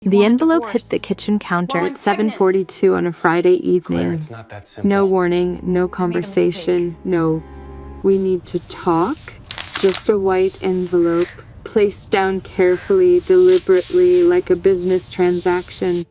The envelope hit the kitchen counter at 7:42 on a Friday evening. It's not that simple. No warning, no conversation, no "we need to talk." Just a white envelope, placed down carefully, deliberately, like a business transaction.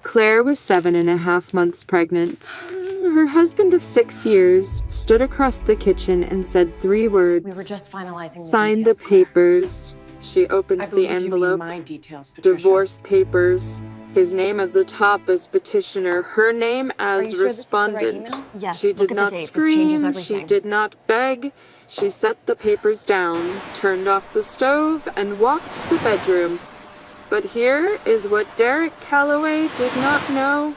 Claire was 7.5 months pregnant. Her husband of 6 years stood across the kitchen and said 3 words. We were just finalizing the Sign details, the Claire. papers. She opened I the believe you mean envelope. my details, Patricia. Divorce papers. His name at the top as petitioner, her name Are as you sure this is the right respondent. email? Yes, She look did at the not date. This changes scream, she everything. did not beg. She set the papers down, turned off the stove, and walked to the bedroom. But here is what Derek Calloway did not know.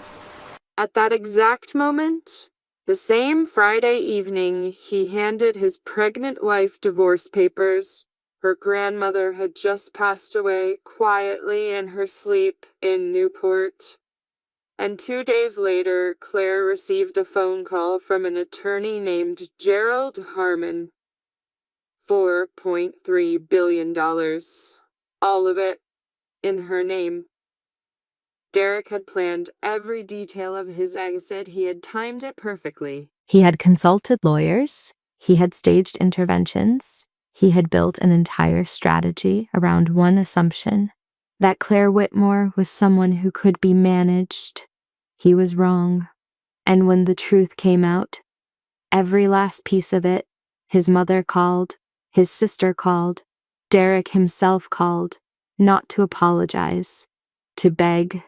At that exact moment, the same Friday evening, he handed his pregnant wife divorce papers. Her grandmother had just passed away quietly in her sleep in Newport. And 2 days later, Claire received a phone call from an attorney named Gerald Harmon. $4.3 billion. All of it in her name. Derek had planned every detail of his exit. He had timed it perfectly. He had consulted lawyers. He had staged interventions. He had built an entire strategy around one assumption, that Claire Whitmore was someone who could be managed. He was wrong. And when the truth came out, every last piece of it, his mother called, his sister called, Derek himself called, not to apologize, to beg.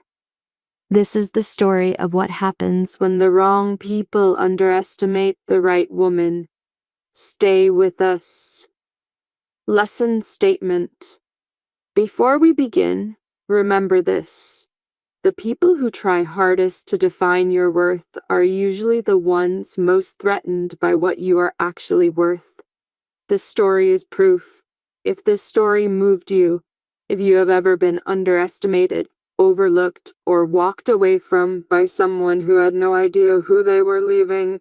This is the story of what happens when the wrong people underestimate the right woman. Stay with us. Lesson statement. Before we begin, remember this. The people who try hardest to define your worth are usually the ones most threatened by what you are actually worth. This story is proof. If this story moved you, if you have ever been underestimated, overlooked, or walked away from by someone who had no idea who they were leaving,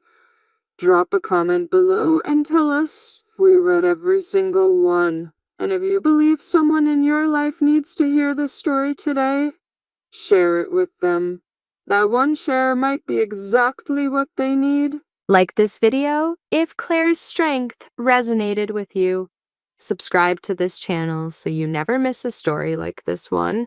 drop a comment below and tell us. We read every single one. And if you believe someone in your life needs to hear this story today, share it with them. That one share might be exactly what they need. Like this video if Claire's strength resonated with you. Subscribe to this channel so you never miss a story like this one.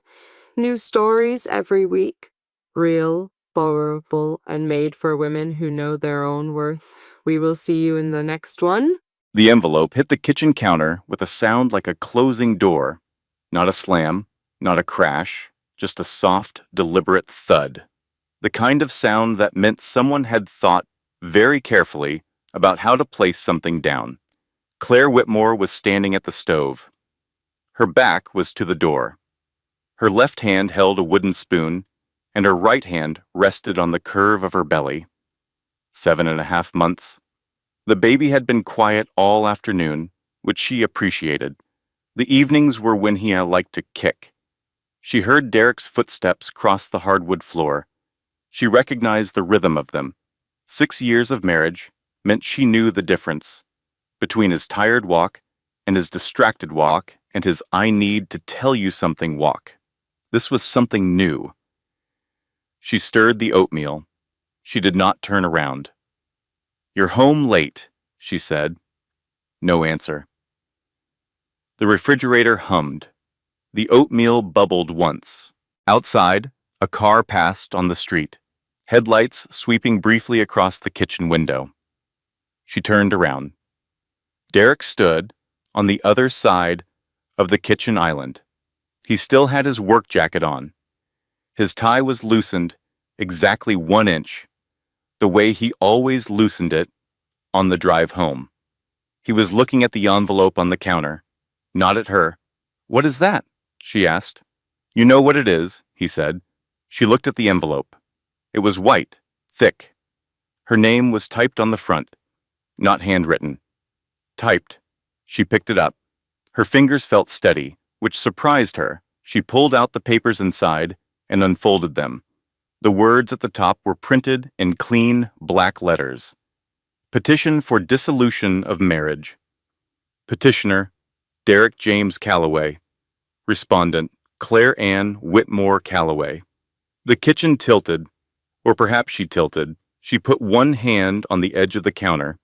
New stories every week. Real, vulnerable, and made for women who know their own worth. We will see you in the next one. The envelope hit the kitchen counter with a sound like a closing door. Not a slam, not a crash, just a soft, deliberate thud. The kind of sound that meant someone had thought very carefully about how to place something down. Claire Whitmore was standing at the stove. Her back was to the door. Her left hand held a wooden spoon, and her right hand rested on the curve of her belly. 7.5 months. The baby had been quiet all afternoon, which she appreciated. The evenings were when he liked to kick. She heard Derek's footsteps cross the hardwood floor. She recognized the rhythm of them. 6 years of marriage meant she knew the difference between his tired walk and his distracted walk and his I need to tell you something walk. This was something new. She stirred the oatmeal. She did not turn around. "You're home late," she said. No answer. The refrigerator hummed. The oatmeal bubbled once. Outside, a car passed on the street, headlights sweeping briefly across the kitchen window. She turned around. Derek stood on the other side of the kitchen island. He still had his work jacket on. His tie was loosened exactly 1 inch, the way he always loosened it on the drive home. He was looking at the envelope on the counter, not at her. "What is that?" she asked. "You know what it is," he said. She looked at the envelope. It was white, thick. Her name was typed on the front, not handwritten. Typed. She picked it up. Her fingers felt steady, which surprised her. She pulled out the papers inside and unfolded them. The words at the top were printed in clean, black letters. Petition for dissolution of marriage. Petitioner, Derek James Calloway. Respondent, Claire Ann Whitmore Calloway. The kitchen tilted, or perhaps she tilted. She put one hand on the edge of the counter.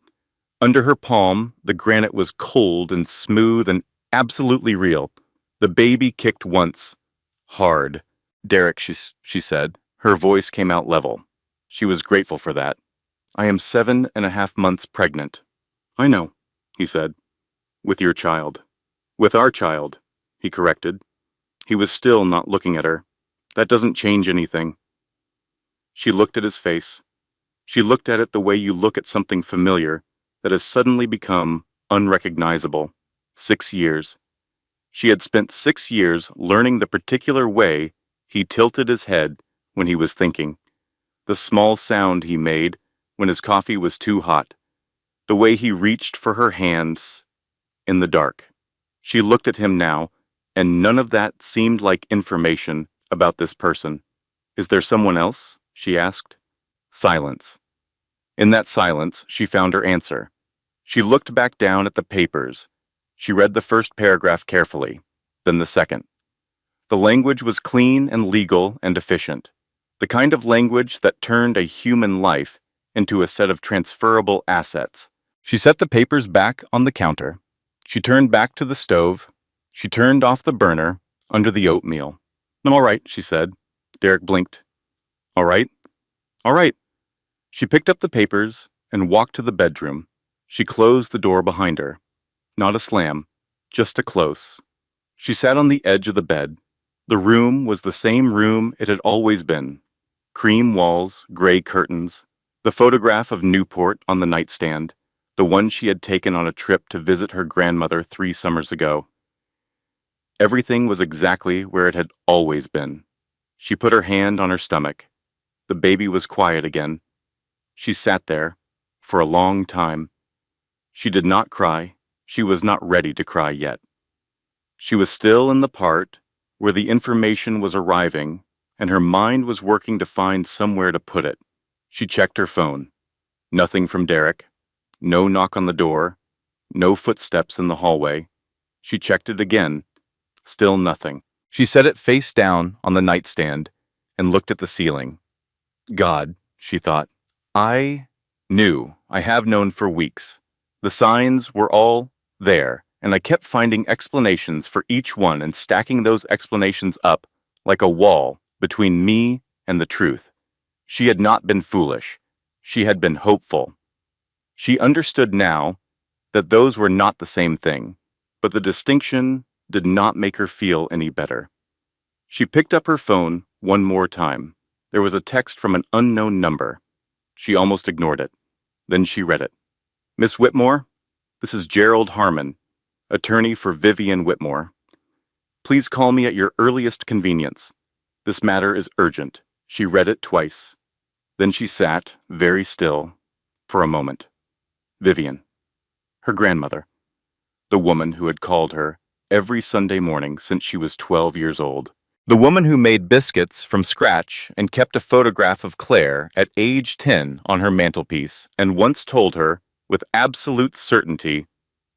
Under her palm, the granite was cold and smooth and absolutely real. The baby kicked once. Hard. Derek, she said. Her voice came out level. She was grateful for that. I am 7.5 months pregnant. I know, he said. With your child. With our child, he corrected. He was still not looking at her. That doesn't change anything. She looked at his face. She looked at it the way you look at something familiar that has suddenly become unrecognizable. 6 years. She had spent 6 years learning the particular way he tilted his head when he was thinking, the small sound he made when his coffee was too hot, the way he reached for her hands in the dark. She looked at him now, and none of that seemed like information about this person. Is there someone else? She asked. Silence. In that silence, she found her answer. She looked back down at the papers. She read the first paragraph carefully, then the second. The language was clean and legal and efficient, the kind of language that turned a human life into a set of transferable assets. She set the papers back on the counter. She turned back to the stove. She turned off the burner under the oatmeal. I'm all right, she said. Derek blinked. All right? All right. She picked up the papers and walked to the bedroom. She closed the door behind her. Not a slam, just a close. She sat on the edge of the bed. The room was the same room it had always been. Cream walls, gray curtains, the photograph of Newport on the nightstand, the one she had taken on a trip to visit her grandmother 3 summers ago. Everything was exactly where it had always been. She put her hand on her stomach. The baby was quiet again. She sat there for a long time. She did not cry. She was not ready to cry yet. She was still in the part where the information was arriving, and her mind was working to find somewhere to put it. She checked her phone. Nothing from Derek. No knock on the door. No footsteps in the hallway. She checked it again. Still nothing. She set it face down on the nightstand and looked at the ceiling. God, she thought. I have known for weeks. The signs were all there, and I kept finding explanations for each one and stacking those explanations up like a wall between me and the truth. She had not been foolish. She had been hopeful. She understood now that those were not the same thing, but the distinction did not make her feel any better. She picked up her phone one more time. There was a text from an unknown number. She almost ignored it. Then she read it. Miss Whitmore, this is Gerald Harmon, attorney for Vivian Whitmore. Please call me at your earliest convenience. This matter is urgent. She read it twice. Then she sat, very still, for a moment. Vivian. Her grandmother. The woman who had called her every Sunday morning since she was 12 years old. The woman who made biscuits from scratch and kept a photograph of Claire at age 10 on her mantelpiece and once told her, with absolute certainty,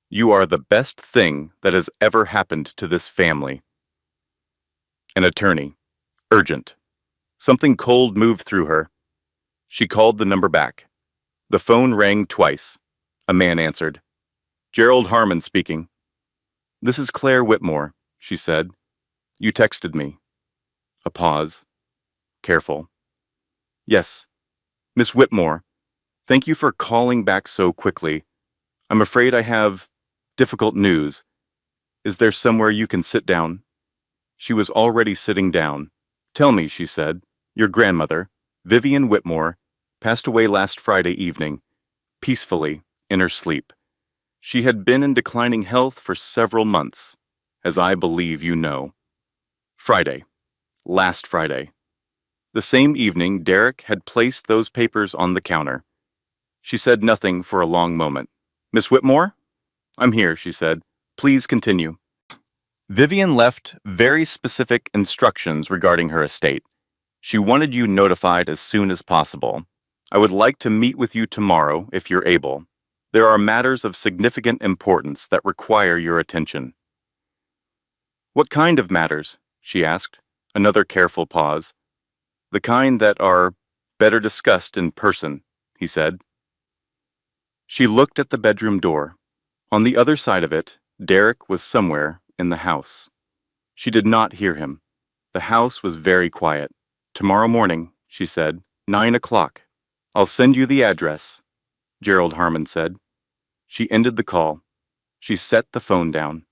"You are the best thing that has ever happened to this family." An attorney. Urgent. Something cold moved through her. She called the number back. The phone rang twice. A man answered. Gerald Harmon speaking. This is Claire Whitmore, she said. You texted me. A pause. Careful. Yes. Miss Whitmore, thank you for calling back so quickly. I'm afraid I have difficult news. Is there somewhere you can sit down? She was already sitting down. Tell me, she said, your grandmother, Vivian Whitmore, passed away last Friday evening, peacefully, in her sleep. She had been in declining health for several months, as I believe you know. Friday. Last Friday. The same evening, Derek had placed those papers on the counter. She said nothing for a long moment. Miss Whitmore? I'm here, she said. Please continue. Vivian left very specific instructions regarding her estate. She wanted you notified as soon as possible. I would like to meet with you tomorrow, if you're able. There are matters of significant importance that require your attention. What kind of matters? she asked. Another careful pause. The kind that are better discussed in person, he said. She looked at the bedroom door. On the other side of it, Derek was somewhere in the house. She did not hear him. The house was very quiet. Tomorrow morning, she said, 9 o'clock. I'll send you the address, Gerald Harmon said. She ended the call. She set the phone down.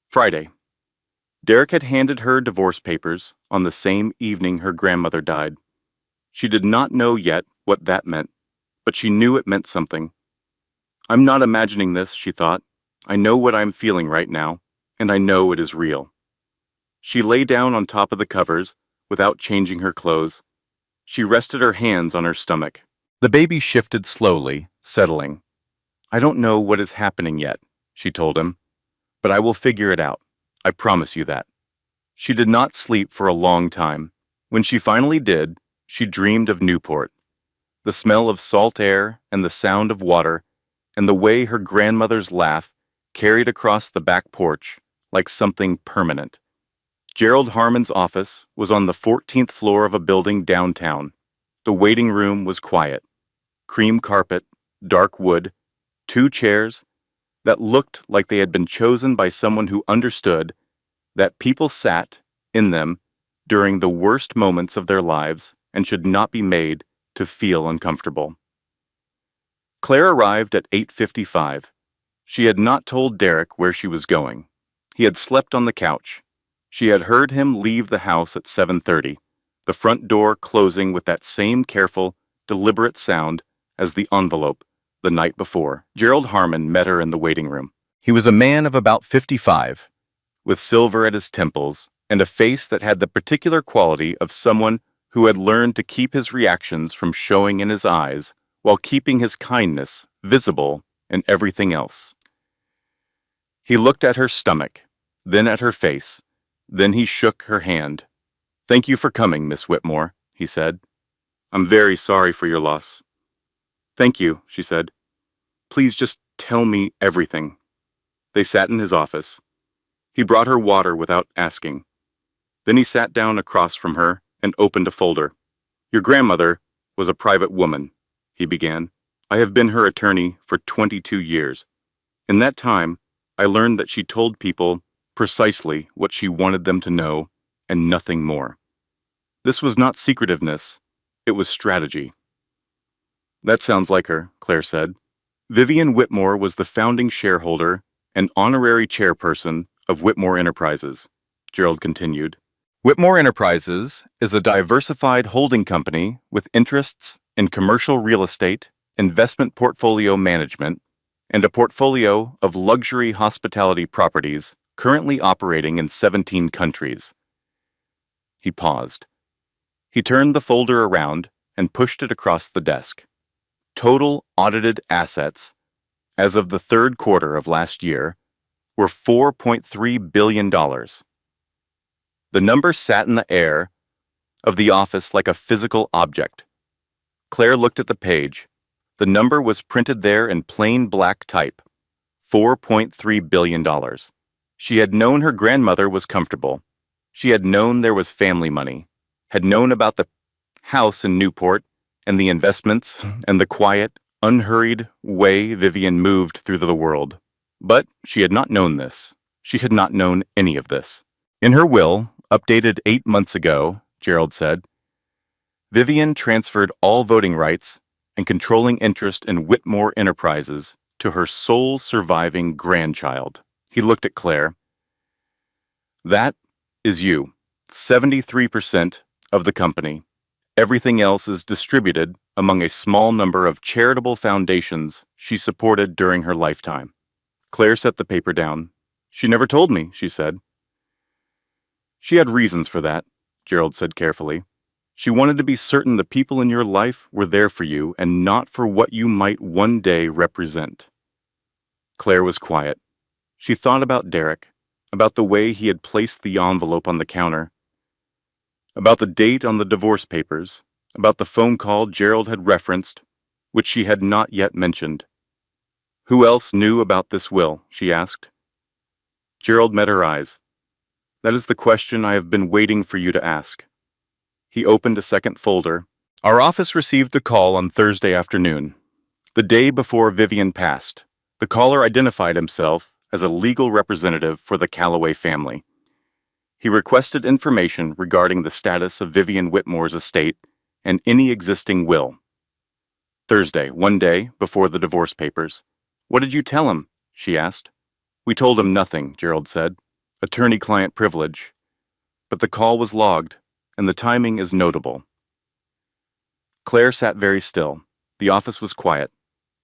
Friday. Derek had handed her divorce papers on the same evening her grandmother died. She did not know yet what that meant, but she knew it meant something. I'm not imagining this, she thought. I know what I'm feeling right now, and I know it is real. She lay down on top of the covers without changing her clothes. She rested her hands on her stomach. The baby shifted slowly, settling. I don't know what is happening yet, she told him, but I will figure it out. I promise you that. She did not sleep for a long time. When she finally did, she dreamed of Newport. The smell of salt air and the sound of water, and the way her grandmother's laugh carried across the back porch like something permanent. Gerald Harmon's office was on the 14th floor of a building downtown. The waiting room was quiet. Cream carpet, dark wood, 2 chairs that looked like they had been chosen by someone who understood that people sat in them during the worst moments of their lives and should not be made to feel uncomfortable. Claire arrived at 8:55. She had not told Derek where she was going. He had slept on the couch. She had heard him leave the house at 7:30, the front door closing with that same careful, deliberate sound as the envelope the night before. Gerald Harmon met her in the waiting room. He was a man of about 55, with silver at his temples and a face that had the particular quality of someone who had learned to keep his reactions from showing in his eyes while keeping his kindness visible in everything else. He looked at her stomach, then at her face, then he shook her hand. Thank you for coming, Miss Whitmore, he said. I'm very sorry for your loss. Thank you, she said. Please just tell me everything. They sat in his office. He brought her water without asking. Then he sat down across from her and opened a folder. Your grandmother was a private woman, he began. I have been her attorney for 22 years. In that time, I learned that she told people precisely what she wanted them to know and nothing more. This was not secretiveness, it was strategy. That sounds like her, Claire said. Vivian Whitmore was the founding shareholder and honorary chairperson of Whitmore Enterprises, Gerald continued. Whitmore Enterprises is a diversified holding company with interests in commercial real estate, investment portfolio management, and a portfolio of luxury hospitality properties currently operating in 17 countries. He paused. He turned the folder around and pushed it across the desk. Total audited assets, as of the third quarter of last year, were $4.3 billion. The number sat in the air of the office like a physical object. Claire looked at the page. The number was printed there in plain black type, $4.3 billion. She had known her grandmother was comfortable. She had known there was family money, had known about the house in Newport and the investments and the quiet, unhurried way Vivian moved through the world. But she had not known this. She had not known any of this. In her will, updated 8 months ago, Gerald said, Vivian transferred all voting rights and controlling interest in Whitmore Enterprises to her sole surviving grandchild. He looked at Claire. That is you, 73% of the company. Everything else is distributed among a small number of charitable foundations she supported during her lifetime. Claire set the paper down. She never told me, she said. She had reasons for that, Gerald said carefully. She wanted to be certain the people in your life were there for you and not for what you might one day represent. Claire was quiet. She thought about Derek, about the way he had placed the envelope on the counter, about the date on the divorce papers, about the phone call Gerald had referenced, which she had not yet mentioned. Who else knew about this will, she asked. Gerald met her eyes. That is the question I have been waiting for you to ask. He opened a second folder. Our office received a call on Thursday afternoon, the day before Vivian passed. The caller identified himself as a legal representative for the Calloway family. He requested information regarding the status of Vivian Whitmore's estate and any existing will. Thursday, one day before the divorce papers. What did you tell him? She asked. We told him nothing, Gerald said. Attorney-client privilege. But the call was logged, and the timing is notable. Claire sat very still. The office was quiet.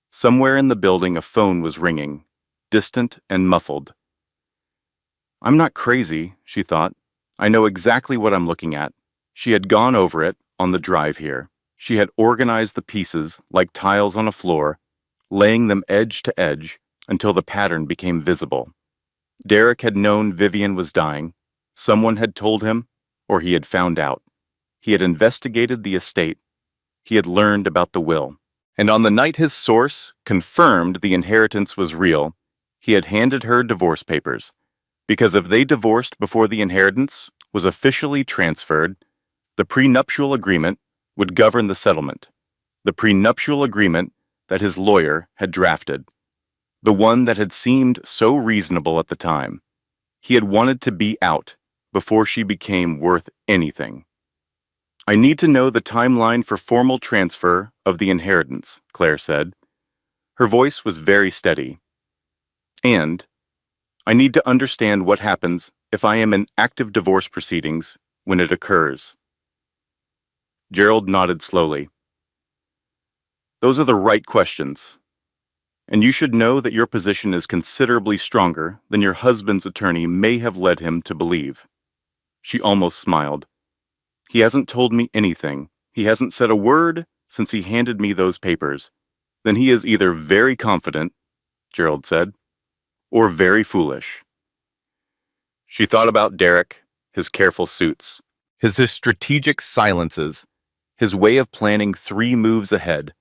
Somewhere in the building a phone was ringing, distant and muffled. I'm not crazy, she thought. I know exactly what I'm looking at. She had gone over it on the drive here. She had organized the pieces like tiles on a floor, laying them edge to edge until the pattern became visible. Derek had known Vivian was dying. Someone had told him, or he had found out. He had investigated the estate. He had learned about the will. And on the night his source confirmed the inheritance was real, he had handed her divorce papers. Because if they divorced before the inheritance was officially transferred, the prenuptial agreement would govern the settlement. The prenuptial agreement that his lawyer had drafted. The one that had seemed so reasonable at the time. He had wanted to be out before she became worth anything. I need to know the timeline for formal transfer of the inheritance, Claire said. Her voice was very steady. And I need to understand what happens if I am in active divorce proceedings when it occurs. Gerald nodded slowly. Those are the right questions. And you should know that your position is considerably stronger than your husband's attorney may have led him to believe. She almost smiled. He hasn't told me anything. He hasn't said a word since he handed me those papers. Then he is either very confident, Gerald said, or very foolish. She thought about Derek, his careful suits, his strategic silences, his way of planning 3 moves ahead.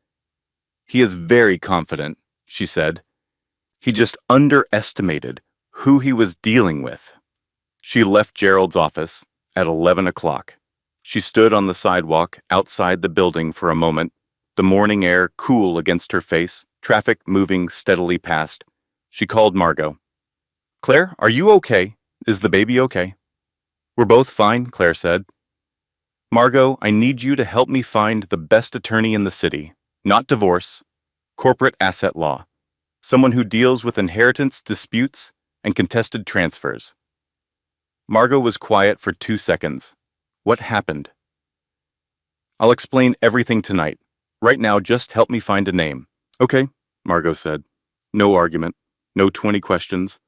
He is very confident, she said. He just underestimated who he was dealing with. She left Gerald's office at 11 o'clock. She stood on the sidewalk outside the building for a moment, the morning air cool against her face, traffic moving steadily past. She called Margot. Claire, are you okay? Is the baby okay? We're both fine, Claire said. Margot, I need you to help me find the best attorney in the city. Not divorce, corporate asset law. Someone who deals with inheritance disputes and contested transfers. Margot was quiet for 2 seconds. What happened? I'll explain everything tonight. Right now, just help me find a name. Okay, Margot said. No argument. No 20 questions.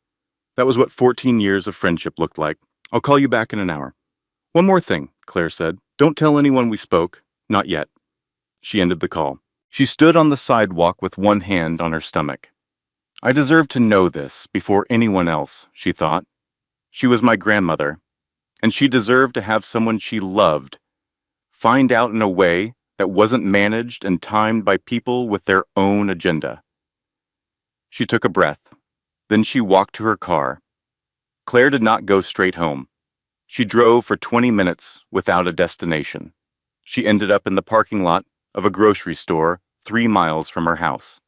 That was what 14 years of friendship looked like. I'll call you back in an hour. One more thing, Claire said. Don't tell anyone we spoke. Not yet. She ended the call. She stood on the sidewalk with one hand on her stomach. I deserve to know this before anyone else, she thought. She was my grandmother, and she deserved to have someone she loved find out in a way that wasn't managed and timed by people with their own agenda. She took a breath. Then she walked to her car. Claire did not go straight home. She drove for 20 minutes without a destination. She ended up in the parking lot of a grocery store 3 miles from her house.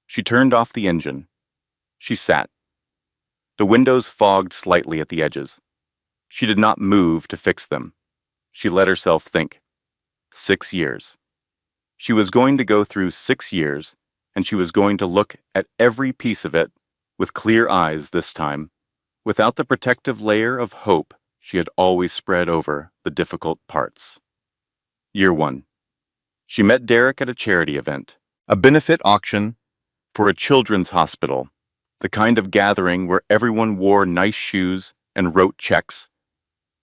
She turned off the engine. She sat. The windows fogged slightly at the edges. She did not move to fix them. She let herself think. 6 years. She was going to go through 6 years, and she was going to look at every piece of it with clear eyes this time, without the protective layer of hope she had always spread over the difficult parts. Year 1. She met Derek at a charity event, a benefit auction for a children's hospital, the kind of gathering where everyone wore nice shoes and wrote checks,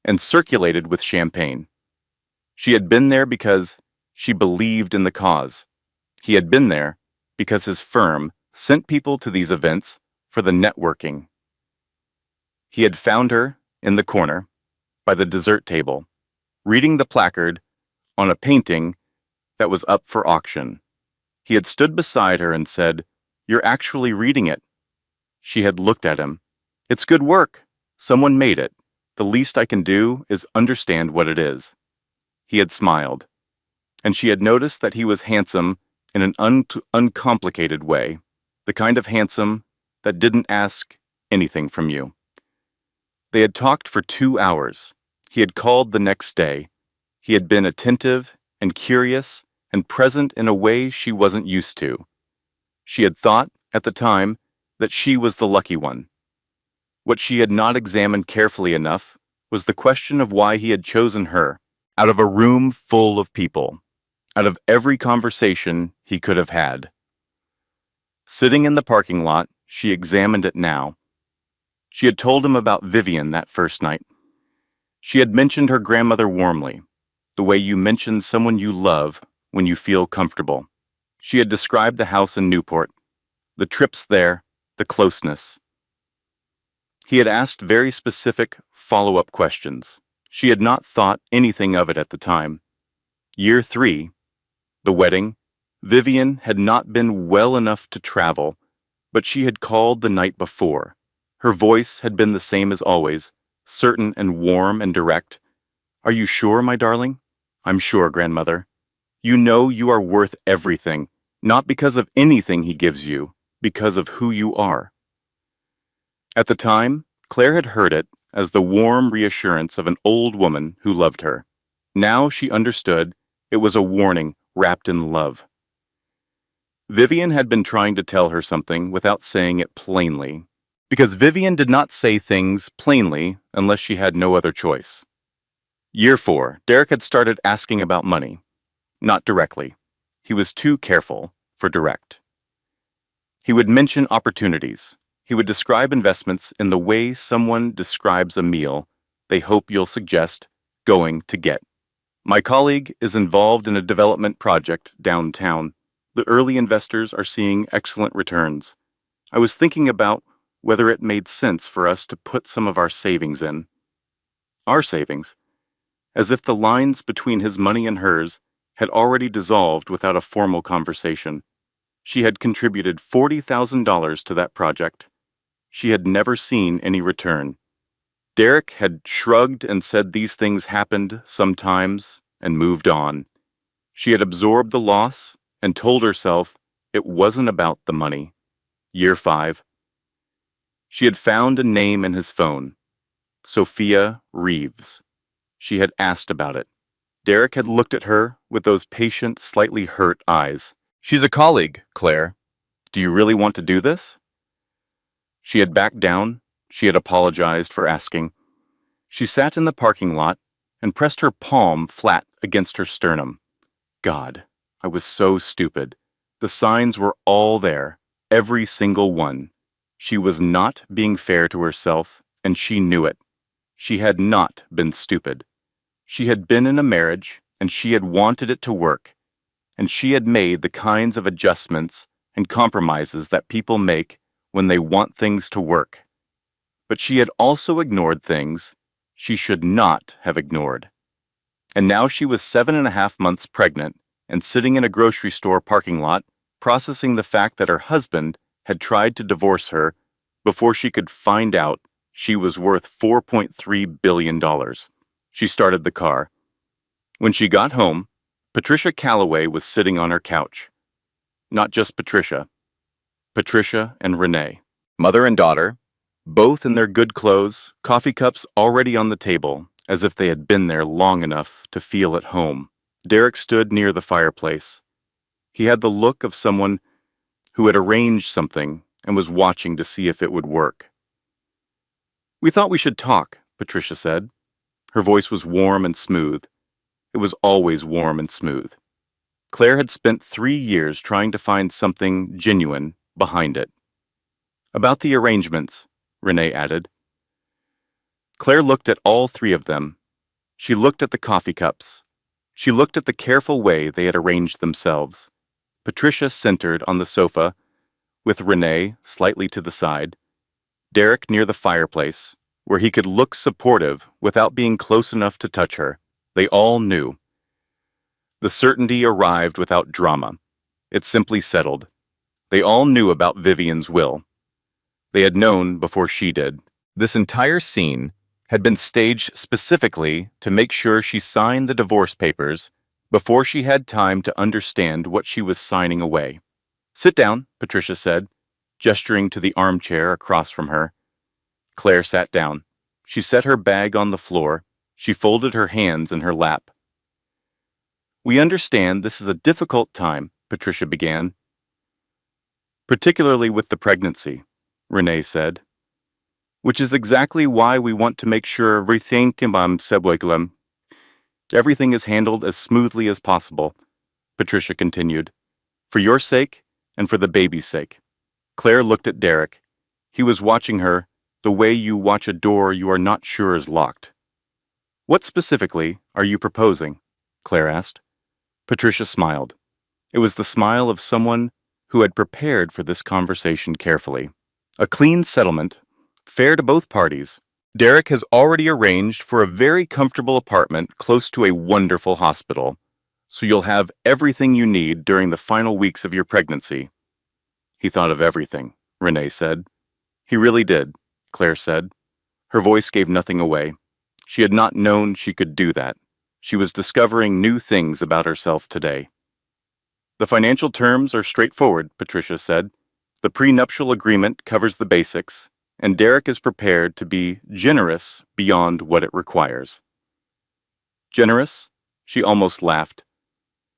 and circulated with champagne. She had been there because she believed in the cause. He had been there because his firm sent people to these events for the networking. He had found her in the corner, by the dessert table, reading the placard on a painting that was up for auction. He had stood beside her and said, "You're actually reading it." She had looked at him. "It's good work. Someone made it." The least I can do is understand what it is." He had smiled, and she had noticed that he was handsome in an uncomplicated way, the kind of handsome that didn't ask anything from you. They had talked for 2 hours. He had called the next day. He had been attentive and curious and present in a way she wasn't used to. She had thought, at the time, that she was the lucky one. What she had not examined carefully enough was the question of why he had chosen her, out of a room full of people, out of every conversation he could have had. Sitting in the parking lot, she examined it now. She had told him about Vivian that first night. She had mentioned her grandmother warmly, the way you mention someone you love when you feel comfortable. She had described the house in Newport, the trips there, the closeness. He had asked very specific follow-up questions. She had not thought anything of it at the time. Year 3, the wedding, Vivian had not been well enough to travel, but she had called the night before. Her voice had been the same as always, certain and warm and direct. "Are you sure, my darling?" "I'm sure, grandmother. You know you are worth everything, not because of anything he gives you, because of who you are." At the time, Claire had heard it as the warm reassurance of an old woman who loved her. Now she understood it was a warning wrapped in love. Vivian had been trying to tell her something without saying it plainly, because Vivian did not say things plainly unless she had no other choice. Year 4, Derek had started asking about money. Not directly. He was too careful for direct. He would mention opportunities. He would describe investments in the way someone describes a meal they hope you'll suggest going to get. "My colleague is involved in a development project downtown. The early investors are seeing excellent returns. I was thinking about whether it made sense for us to put some of our savings in." Our savings? As if the lines between his money and hers had already dissolved without a formal conversation. She had contributed $40,000 to that project. She had never seen any return. Derek had shrugged and said these things happened sometimes and moved on. She had absorbed the loss and told herself it wasn't about the money. Year 5. She had found a name in his phone. Sophia Reeves. She had asked about it. Derek had looked at her with those patient, slightly hurt eyes. "She's a colleague, Claire. Do you really want to do this?" She had backed down. She had apologized for asking. She sat in the parking lot and pressed her palm flat against her sternum. God, I was so stupid. The signs were all there, every single one. She was not being fair to herself, and she knew it. She had not been stupid. She had been in a marriage, and she had wanted it to work, and she had made the kinds of adjustments and compromises that people make when they want things to work. But she had also ignored things she should not have ignored. And now she was 7.5 months pregnant and sitting in a grocery store parking lot, processing the fact that her husband had tried to divorce her before she could find out she was worth $4.3 billion. She started the car. When she got home, Patricia Calloway was sitting on her couch. Not just Patricia. Patricia and Renee, mother and daughter, both in their good clothes, coffee cups already on the table, as if they had been there long enough to feel at home. Derek stood near the fireplace. He had the look of someone who had arranged something and was watching to see if it would work. "We thought we should talk," Patricia said. Her voice was warm and smooth. It was always warm and smooth. Claire had spent 3 years trying to find something genuine behind it. "About the arrangements," Renee added. Claire looked at all 3 of them. She looked at the coffee cups. She looked at the careful way they had arranged themselves. Patricia centered on the sofa, with Renee slightly to the side. Derek near the fireplace, where he could look supportive without being close enough to touch her. They all knew. The certainty arrived without drama. It simply settled. They all knew about Vivian's will. They had known before she did. This entire scene had been staged specifically to make sure she signed the divorce papers before she had time to understand what she was signing away. "Sit down," Patricia said, gesturing to the armchair across from her. Claire sat down. She set her bag on the floor. She folded her hands in her lap. "We understand this is a difficult time," Patricia began. "Particularly with the pregnancy," Renee said. "Which is exactly why we want to make sure everything is handled as smoothly as possible," Patricia continued. "For your sake and for the baby's sake." Claire looked at Derek. He was watching her the way you watch a door you are not sure is locked. "What specifically are you proposing?" Claire asked. Patricia smiled. It was the smile of someone who had prepared for this conversation carefully. "A clean settlement, fair to both parties. Derek has already arranged for a very comfortable apartment close to a wonderful hospital, so you'll have everything you need during the final weeks of your pregnancy." "He thought of everything," Renee said. "He really did," Claire said. Her voice gave nothing away. She had not known she could do that. She was discovering new things about herself today. "The financial terms are straightforward," Patricia said. "The prenuptial agreement covers the basics, and Derek is prepared to be generous beyond what it requires." "Generous?" She almost laughed.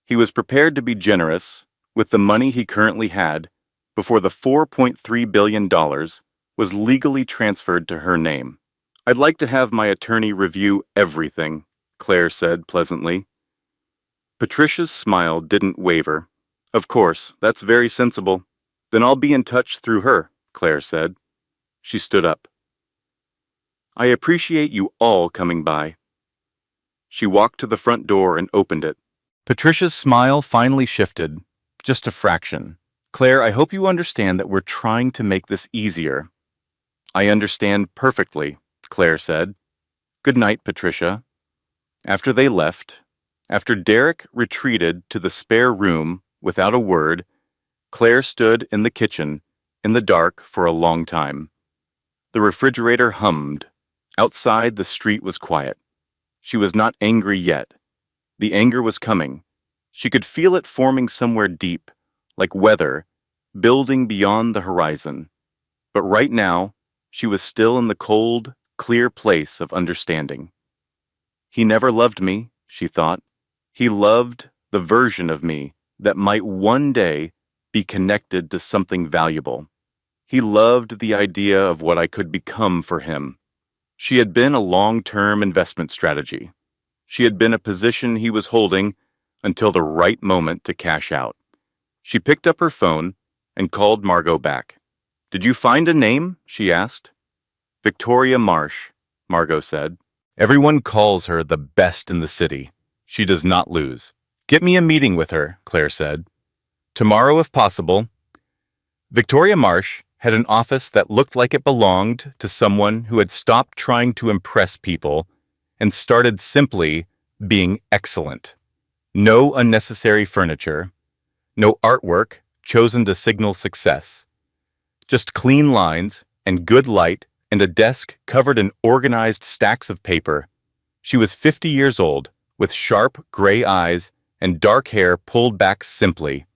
He was prepared to be generous with the money he currently had before the $4.3 billion was legally transferred to her name. "I'd like to have my attorney review everything," Claire said pleasantly. Patricia's smile didn't waver. "Of course, that's very sensible. Then I'll be in touch through her," Claire said. She stood up. "I appreciate you all coming by." She walked to the front door and opened it. Patricia's smile finally shifted, just a fraction. "Claire, I hope you understand that we're trying to make this easier." "I understand perfectly," Claire said. "Good night, Patricia." After they left, after Derek retreated to the spare room without a word, Claire stood in the kitchen, in the dark, for a long time. The refrigerator hummed. Outside, the street was quiet. She was not angry yet. The anger was coming. She could feel it forming somewhere deep, like weather, building beyond the horizon. But right now, she was still in the cold, clear place of understanding. "He never loved me," she thought. "He loved the version of me that might one day be connected to something valuable. He loved the idea of what I could become for him." She had been a long-term investment strategy. She had been a position he was holding until the right moment to cash out. She picked up her phone and called Margot back. "Did you find a name?" she asked. "Victoria Marsh," Margot said. "Everyone calls her the best in the city. She does not lose." "Get me a meeting with her," Claire said. "Tomorrow, if possible." Victoria Marsh had an office that looked like it belonged to someone who had stopped trying to impress people and started simply being excellent. No unnecessary furniture, no artwork chosen to signal success. Just clean lines and good light and a desk covered in organized stacks of paper. She was 50 years old, with sharp gray eyes and dark hair pulled back simply.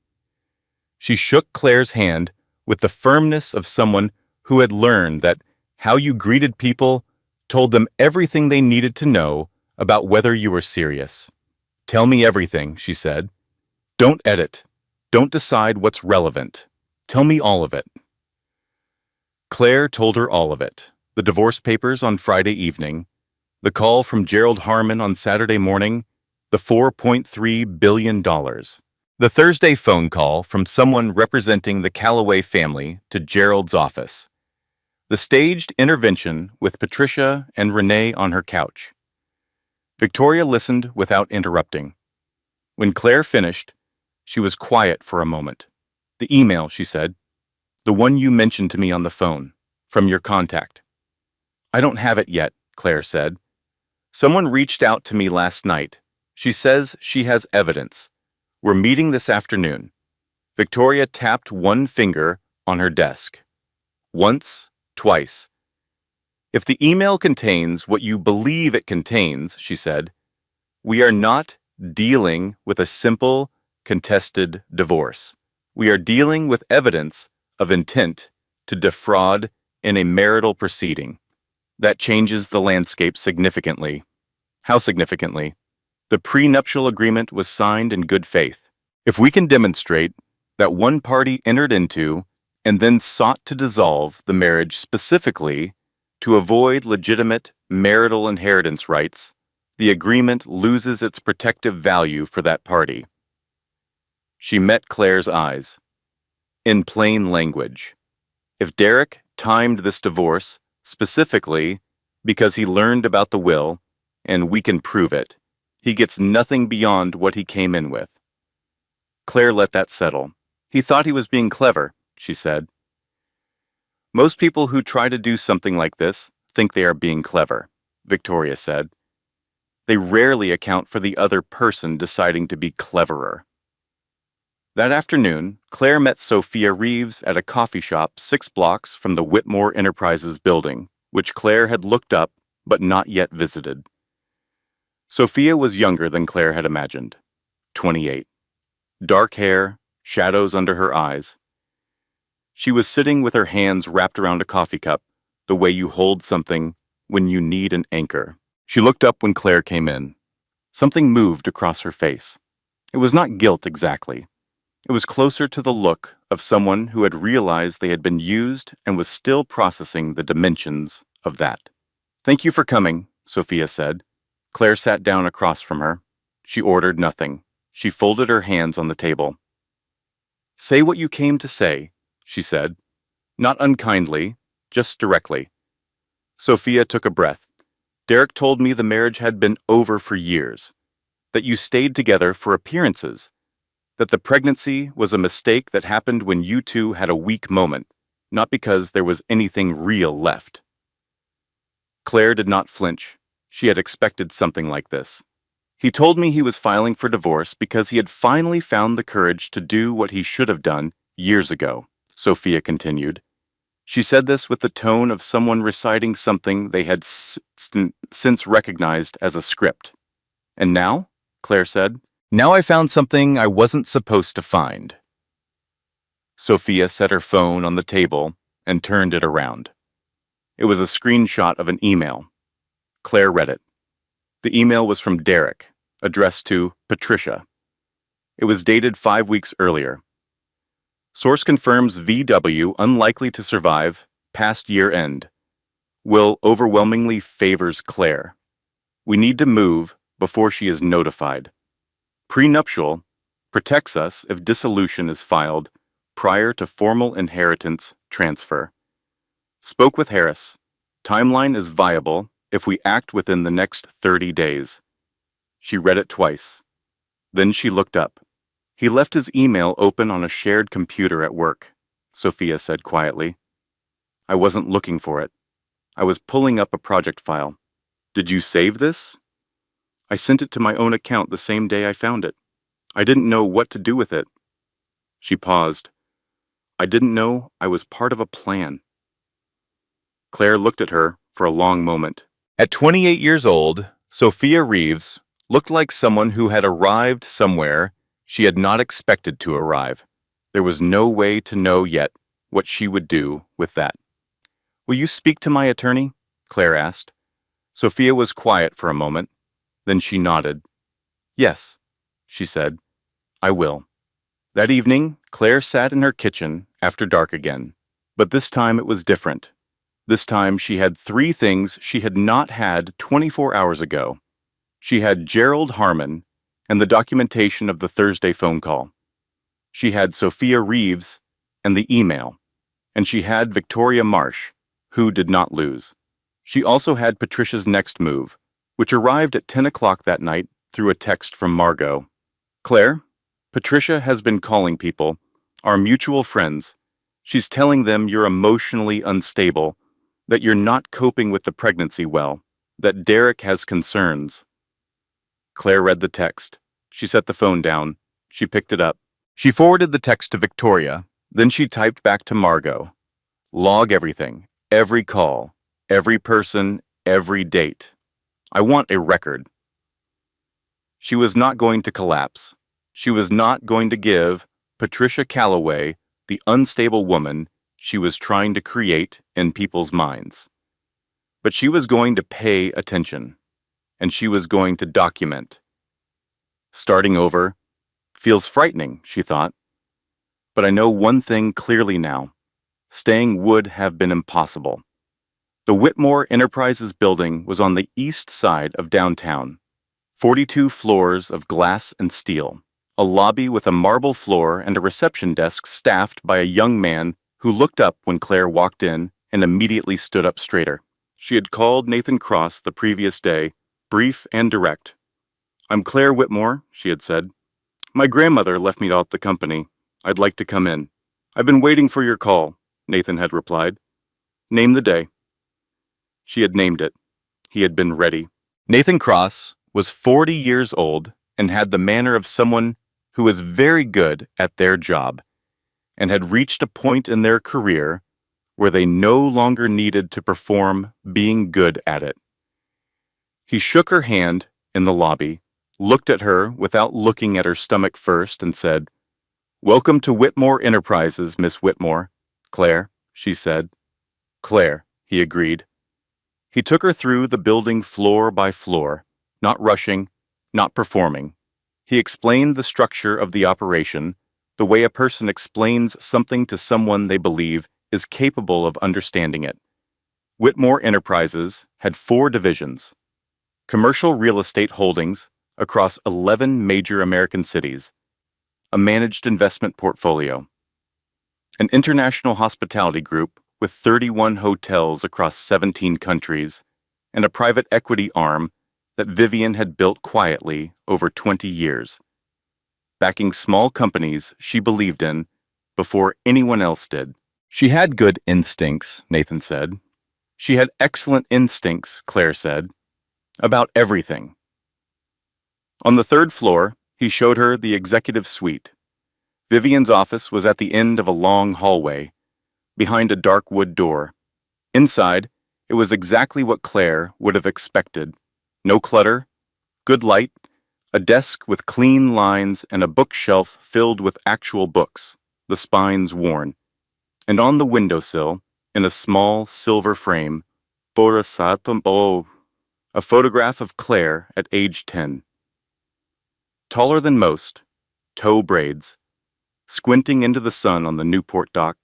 She shook Claire's hand with the firmness of someone who had learned that how you greeted people told them everything they needed to know about whether you were serious. "Tell me everything," she said. "Don't edit. Don't decide what's relevant. Tell me all of it." Claire told her all of it. The divorce papers on Friday evening, the call from Gerald Harmon on Saturday morning, the $4.3 billion. The Thursday phone call from someone representing the Calloway family to Gerald's office. The staged intervention with Patricia and Renee on her couch. Victoria listened without interrupting. When Claire finished, she was quiet for a moment. "The email," she said. "The one you mentioned to me on the phone, from your contact." "I don't have it yet," Claire said. "Someone reached out to me last night. She says she has evidence. We're meeting this afternoon." Victoria tapped one finger on her desk. Once, twice. If the email contains what you believe it contains, she said, we are not dealing with a simple, contested divorce. We are dealing with evidence of intent to defraud in a marital proceeding. That changes the landscape significantly. How significantly? The prenuptial agreement was signed in good faith. If we can demonstrate that one party entered into and then sought to dissolve the marriage specifically to avoid legitimate marital inheritance rights, the agreement loses its protective value for that party. She met Claire's eyes. In plain language, if Derek timed this divorce specifically because he learned about the will, and we can prove it, he gets nothing beyond what he came in with. Claire let that settle. He thought he was being clever, she said. Most people who try to do something like this think they are being clever, Victoria said. They rarely account for the other person deciding to be cleverer. That afternoon, Claire met Sophia Reeves at a coffee shop 6 blocks from the Whitmore Enterprises building, which Claire had looked up but not yet visited. Sophia was younger than Claire had imagined, 28. Dark hair, shadows under her eyes. She was sitting with her hands wrapped around a coffee cup, the way you hold something when you need an anchor. She looked up when Claire came in. Something moved across her face. It was not guilt exactly. It was closer to the look of someone who had realized they had been used and was still processing the dimensions of that. Thank you for coming, Sophia said. Claire sat down across from her. She ordered nothing. She folded her hands on the table. Say what you came to say, she said. Not unkindly, just directly. Sophia took a breath. Derek told me the marriage had been over for years, that you stayed together for appearances, that the pregnancy was a mistake that happened when you two had a weak moment, not because there was anything real left. Claire did not flinch. She had expected something like this. He told me he was filing for divorce because he had finally found the courage to do what he should have done years ago, Sophia continued. She said this with the tone of someone reciting something they had since recognized as a script. And now, Claire said, now I found something I wasn't supposed to find. Sophia set her phone on the table and turned it around. It was a screenshot of an email. Claire read it. The email was from Derek, addressed to Patricia. It was dated 5 weeks earlier. Source confirms VW unlikely to survive past year end. Will overwhelmingly favors Claire. We need to move before she is notified. Prenuptial protects us if dissolution is filed prior to formal inheritance transfer. Spoke with Harris. Timeline is viable if we act within the next 30 days. She read it twice. Then she looked up. He left his email open on a shared computer at work, Sophia said quietly. I wasn't looking for it. I was pulling up a project file. Did you save this? I sent it to my own account the same day I found it. I didn't know what to do with it. She paused. I didn't know I was part of a plan. Claire looked at her for a long moment. At 28 years old, Sophia Reeves looked like someone who had arrived somewhere she had not expected to arrive. There was no way to know yet what she would do with that. Will you speak to my attorney? Claire asked. Sophia was quiet for a moment. Then she nodded. Yes, she said. I will. That evening, Claire sat in her kitchen after dark again. But this time it was different. This time she had 3 things she had not had 24 hours ago. She had Gerald Harmon and the documentation of the Thursday phone call. She had Sophia Reeves and the email. And she had Victoria Marsh, who did not lose. She also had Patricia's next move, which arrived at 10 o'clock that night through a text from Margot. Claire, Patricia has been calling people, our mutual friends. She's telling them you're emotionally unstable, that you're not coping with the pregnancy well, that Derek has concerns. Claire read the text. She set the phone down. She picked it up. She forwarded the text to Victoria. Then she typed back to Margot. Log everything, every call. Every person, every date. I want a record. She was not going to collapse. She was not going to give Patricia Calloway the unstable woman she was trying to create in people's minds. But she was going to pay attention, and she was going to document. Starting over feels frightening, she thought. But I know one thing clearly now. Staying would have been impossible. The Whitmore Enterprises building was on the east side of downtown. 42 floors of glass and steel, a lobby with a marble floor and a reception desk staffed by a young man who looked up when Claire walked in and immediately stood up straighter. She had called Nathan Cross the previous day, brief and direct. "I'm Claire Whitmore," she had said. "My grandmother left me out the company. I'd like to come in." "I've been waiting for your call," Nathan had replied. "Name the day." She had named it. He had been ready. Nathan Cross was 40 years old and had the manner of someone who was very good at their job and had reached a point in their career where they no longer needed to perform being good at it. He shook her hand in the lobby, looked at her without looking at her stomach first, and said, "Welcome to Whitmore Enterprises, Miss Whitmore." "Claire," she said. "Claire," he agreed. He took her through the building floor by floor, not rushing, not performing. He explained the structure of the operation, the way a person explains something to someone they believe is capable of understanding it. Whitmore Enterprises had 4 divisions: commercial real estate holdings across 11 major American cities, a managed investment portfolio, an international hospitality group with 31 hotels across 17 countries, and a private equity arm that Vivian had built quietly over 20 years, backing small companies she believed in before anyone else did. She had good instincts, Nathan said. She had excellent instincts, Claire said, about everything. On the 3rd floor, he showed her the executive suite. Vivian's office was at the end of a long hallway, behind a dark wood door. Inside, it was exactly what Claire would have expected. No clutter, good light, a desk with clean lines and a bookshelf filled with actual books, the spines worn. And on the windowsill, in a small silver frame, a photograph of Claire at age 10. Taller than most, toe braids. Squinting into the sun on the Newport dock,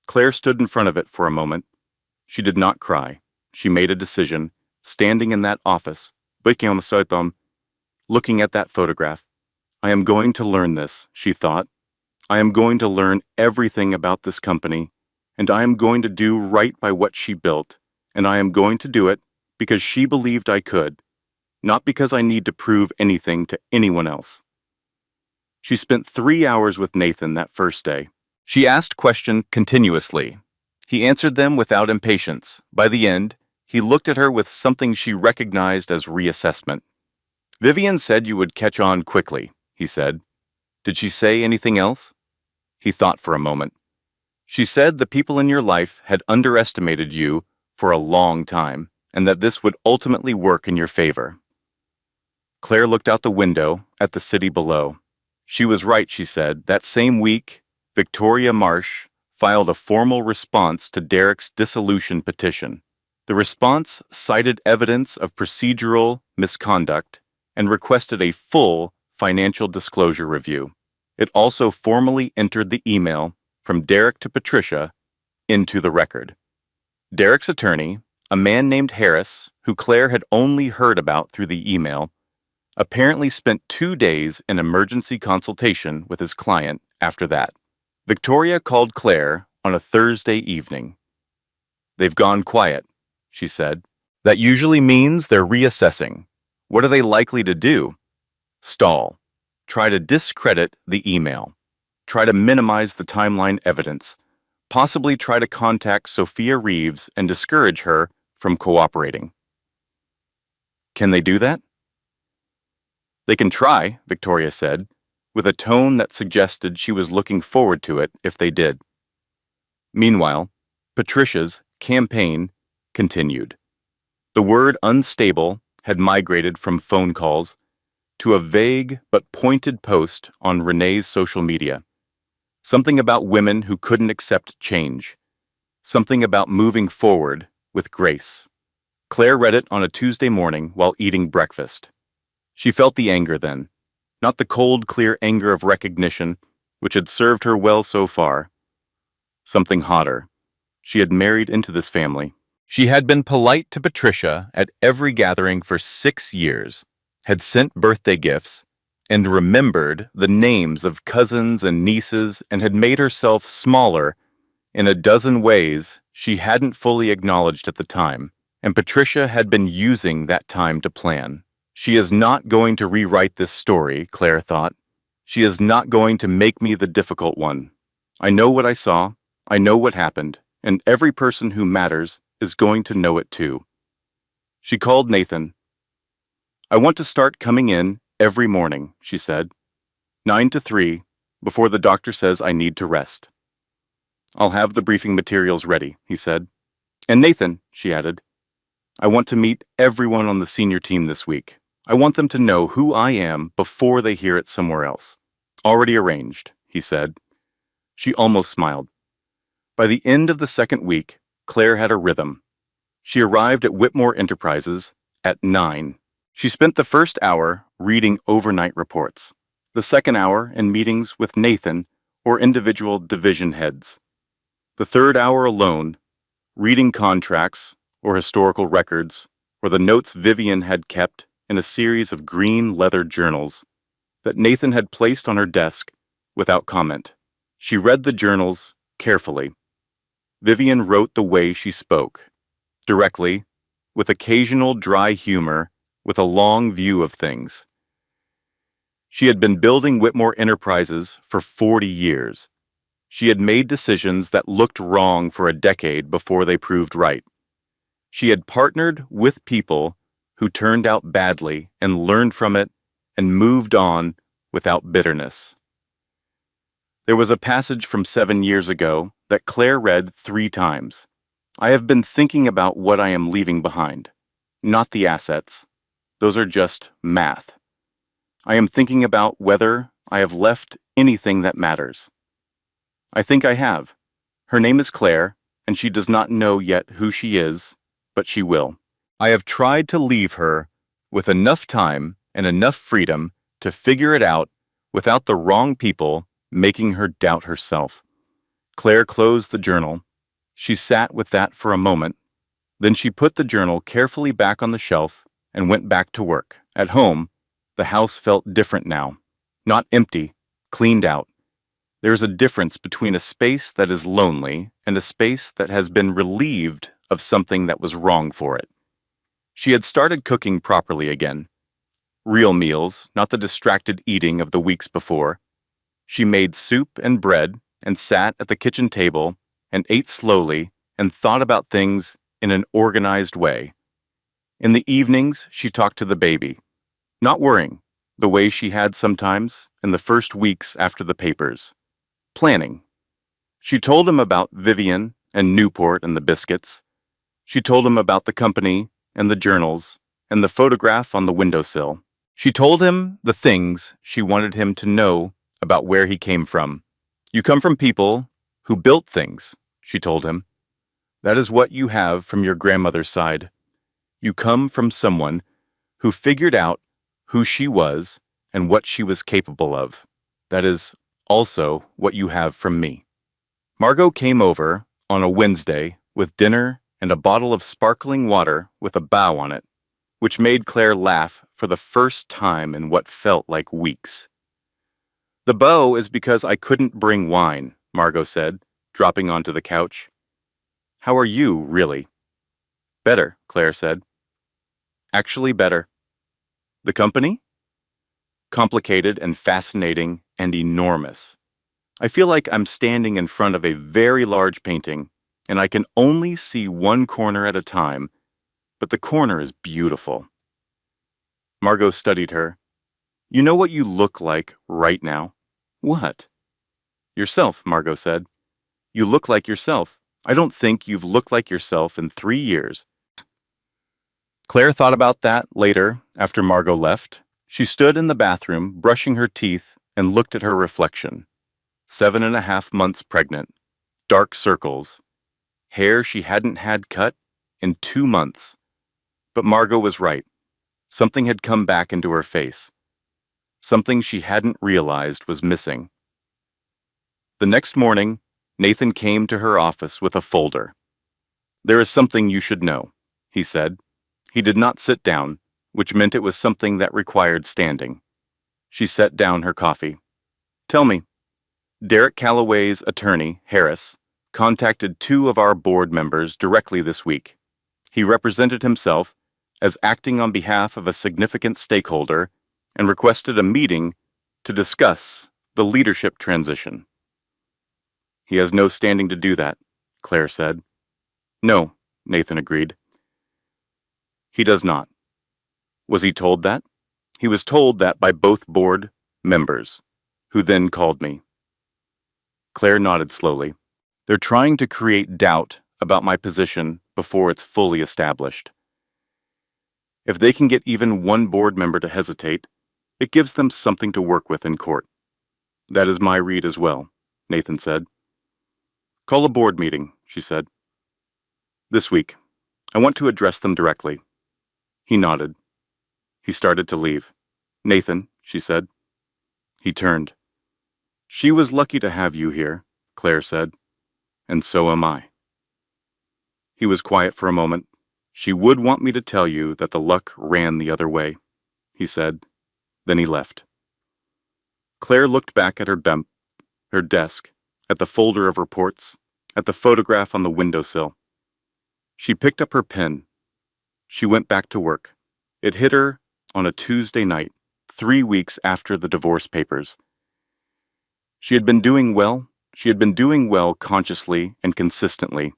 Claire stood in front of it for a moment. She did not cry. She made a decision, standing in that office, looking at that photograph. I am going to learn this, she thought. I am going to learn everything about this company, and I am going to do right by what she built, and I am going to do it because she believed I could, not because I need to prove anything to anyone else. She spent 3 hours with Nathan that first day. She asked questions continuously. He answered them without impatience. By the end, he looked at her with something she recognized as reassessment. "Vivian said you would catch on quickly," he said. "Did she say anything else?" He thought for a moment. "She said the people in your life had underestimated you for a long time, and that this would ultimately work in your favor." Claire looked out the window at the city below. She was right, she said. That same week, Victoria Marsh filed a formal response to Derek's dissolution petition. The response cited evidence of procedural misconduct and requested a full financial disclosure review. It also formally entered the email from Derek to Patricia into the record. Derek's attorney, a man named Harris, who Claire had only heard about through the email, apparently spent 2 days in emergency consultation with his client after that. Victoria called Claire on a Thursday evening. "They've gone quiet," she said. "That usually means they're reassessing. What are they likely to do? Stall. Try to discredit the email. Try to minimize the timeline evidence. Possibly try to contact Sophia Reeves and discourage her from cooperating." Can they do that? "They can try," Victoria said, with a tone that suggested she was looking forward to it if they did. Meanwhile, Patricia's campaign continued. The word unstable had migrated from phone calls to a vague but pointed post on Renee's social media. Something about women who couldn't accept change. Something about moving forward with grace. Claire read it on a Tuesday morning while eating breakfast. She felt the anger then, not the cold, clear anger of recognition, which had served her well so far. Something hotter. She had married into this family. She had been polite to Patricia at every gathering for 6 years, had sent birthday gifts, and remembered the names of cousins and nieces, and had made herself smaller in a dozen ways she hadn't fully acknowledged at the time, and Patricia had been using that time to plan. She is not going to rewrite this story, Claire thought. She is not going to make me the difficult one. I know what I saw, I know what happened, and every person who matters is going to know it too. She called Nathan. I want to start coming in every morning, she said. 9 to 3, before the doctor says I need to rest. I'll have the briefing materials ready, he said. And Nathan, she added, I want to meet everyone on the senior team this week. I want them to know who I am before they hear it somewhere else. Already arranged, he said. She almost smiled. By the end of the second week, Claire had a rhythm. She arrived at Whitmore Enterprises at 9. She spent the first hour reading overnight reports, the second hour in meetings with Nathan or individual division heads, the third hour alone, reading contracts or historical records or the notes Vivian had kept in a series of green leather journals that Nathan had placed on her desk without comment. She read the journals carefully. Vivian wrote the way she spoke, directly, with occasional dry humor, with a long view of things. She had been building Whitmore Enterprises for 40 years. She had made decisions that looked wrong for a decade before they proved right. She had partnered with people who turned out badly and learned from it and moved on without bitterness. There was a passage from 7 years ago that Claire read 3 times. I have been thinking about what I am leaving behind, not the assets. Those are just math. I am thinking about whether I have left anything that matters. I think I have. Her name is Claire, and she does not know yet who she is, but she will. I have tried to leave her with enough time and enough freedom to figure it out without the wrong people making her doubt herself. Claire closed the journal. She sat with that for a moment. Then she put the journal carefully back on the shelf and went back to work. At home, the house felt different now. Not empty, cleaned out. There is a difference between a space that is lonely and a space that has been relieved of something that was wrong for it. She had started cooking properly again. Real meals, not the distracted eating of the weeks before. She made soup and bread and sat at the kitchen table and ate slowly and thought about things in an organized way. In the evenings, she talked to the baby, not worrying, the way she had sometimes in the first weeks after the papers. Planning. She told him about Vivian and Newport and the biscuits. She told him about the company and the journals and the photograph on the windowsill. She told him the things she wanted him to know about where he came from. You come from people who built things, she told him. That is what you have from your grandmother's side. You come from someone who figured out who she was and what she was capable of. That is also what you have from me. Margot came over on a Wednesday with dinner and a bottle of sparkling water with a bow on it, which made Claire laugh for the first time in what felt like weeks. The bow is because I couldn't bring wine, Margot said, dropping onto the couch. How are you, really? Better, Claire said. Actually better. The company? Complicated and fascinating and enormous. I feel like I'm standing in front of a very large painting, and I can only see one corner at a time, but the corner is beautiful. Margot studied her. You know what you look like right now? What? Yourself, Margot said. You look like yourself. I don't think you've looked like yourself in 3 years. Claire thought about that later, after Margot left. She stood in the bathroom, brushing her teeth, and looked at her reflection. 7.5 months pregnant, dark circles, hair she hadn't had cut in 2 months. But Margot was right. Something had come back into her face. Something she hadn't realized was missing. The next morning, Nathan came to her office with a folder. "There is something you should know," he said. He did not sit down, which meant it was something that required standing. She set down her coffee. "Tell me." Derek Calloway's attorney, Harris, contacted 2 of our board members directly this week. He represented himself as acting on behalf of a significant stakeholder and requested a meeting to discuss the leadership transition. "He has no standing to do that," Claire said. "No," Nathan agreed. "He does not." Was he told that? He was told that by both board members, who then called me. Claire nodded slowly. "They're trying to create doubt about my position before it's fully established. If they can get even one board member to hesitate, it gives them something to work with in court." "That is my read as well," Nathan said. "Call a board meeting," she said. "This week. I want to address them directly." He nodded. He started to leave. "Nathan," she said. He turned. "She was lucky to have you here," Claire said. "And so am I." He was quiet for a moment. "She would want me to tell you that the luck ran the other way," he said. Then he left. Claire looked back at her desk, at the folder of reports, at the photograph on the windowsill. She picked up her pen. She went back to work. It hit her on a Tuesday night, 3 weeks after the divorce papers. She had been doing well. She had been doing well consciously and consistently,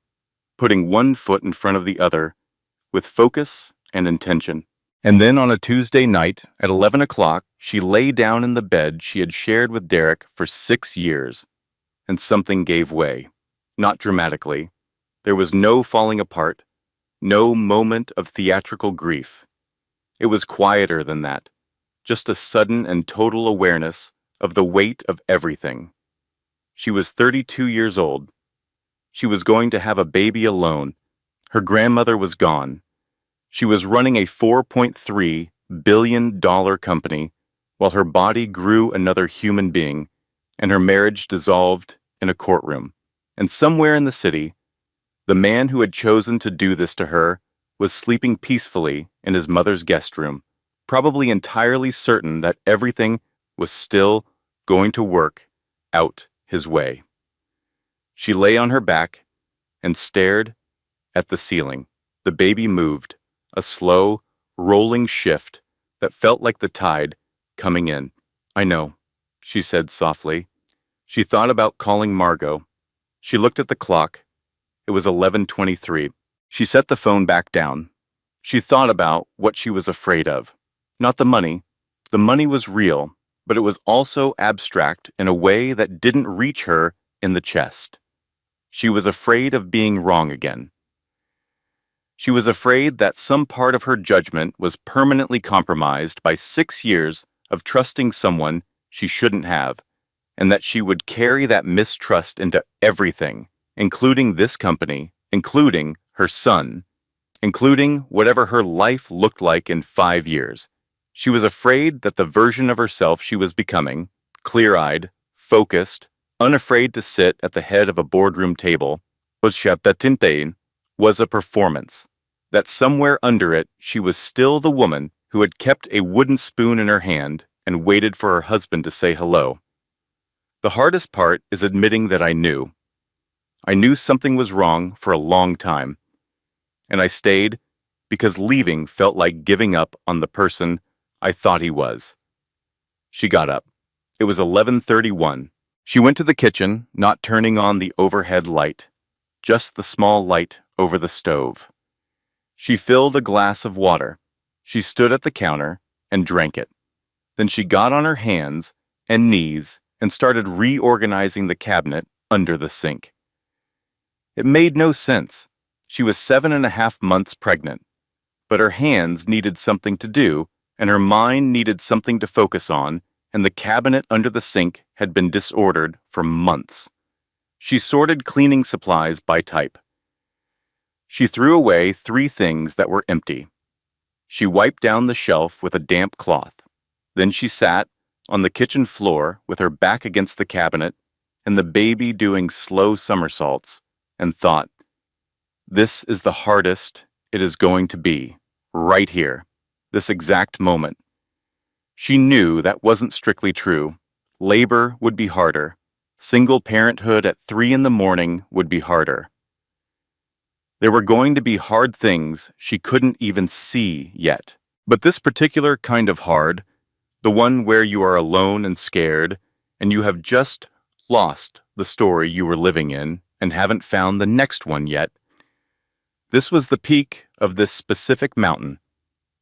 putting one foot in front of the other with focus and intention. And then on a Tuesday night at 11 o'clock, she lay down in the bed she had shared with Derek for 6 years, and something gave way. Not dramatically. There was no falling apart, no moment of theatrical grief. It was quieter than that, just a sudden and total awareness of the weight of everything. She was 32 years old. She was going to have a baby alone. Her grandmother was gone. She was running a $4.3 billion company while her body grew another human being, and her marriage dissolved in a courtroom. And somewhere in the city, the man who had chosen to do this to her was sleeping peacefully in his mother's guest room, probably entirely certain that everything was still going to work out his way. She lay on her back and stared at the ceiling. The baby moved, a slow, rolling shift that felt like the tide coming in. "I know," she said softly. She thought about calling Margot. She looked at the clock. It was 11:23. She set the phone back down. She thought about what she was afraid of. Not the money. The money was real, but it was also abstract in a way that didn't reach her in the chest. She was afraid of being wrong again. She was afraid that some part of her judgment was permanently compromised by 6 years of trusting someone she shouldn't have, and that she would carry that mistrust into everything, including this company, including her son, including whatever her life looked like in 5 years. She was afraid that the version of herself she was becoming, clear-eyed, focused, unafraid to sit at the head of a boardroom table, was a performance. That somewhere under it she was still the woman who had kept a wooden spoon in her hand and waited for her husband to say hello. The hardest part is admitting that I knew. I knew something was wrong for a long time, and I stayed because leaving felt like giving up on the person I thought he was. She got up. It was 11:31. She went to the kitchen, not turning on the overhead light, just the small light over the stove. She filled a glass of water. She stood at the counter and drank it. Then she got on her hands and knees and started reorganizing the cabinet under the sink. It made no sense. She was 7.5 months pregnant, but her hands needed something to do, and her mind needed something to focus on, and the cabinet under the sink had been disordered for months. She sorted cleaning supplies by type. She threw away 3 things that were empty. She wiped down the shelf with a damp cloth. Then she sat on the kitchen floor with her back against the cabinet and the baby doing slow somersaults and thought, "This is the hardest it is going to be, right here, this exact moment." She knew that wasn't strictly true. Labor would be harder. Single parenthood at 3 in the morning would be harder. There were going to be hard things she couldn't even see yet. But this particular kind of hard, the one where you are alone and scared, and you have just lost the story you were living in and haven't found the next one yet. This was the peak of this specific mountain,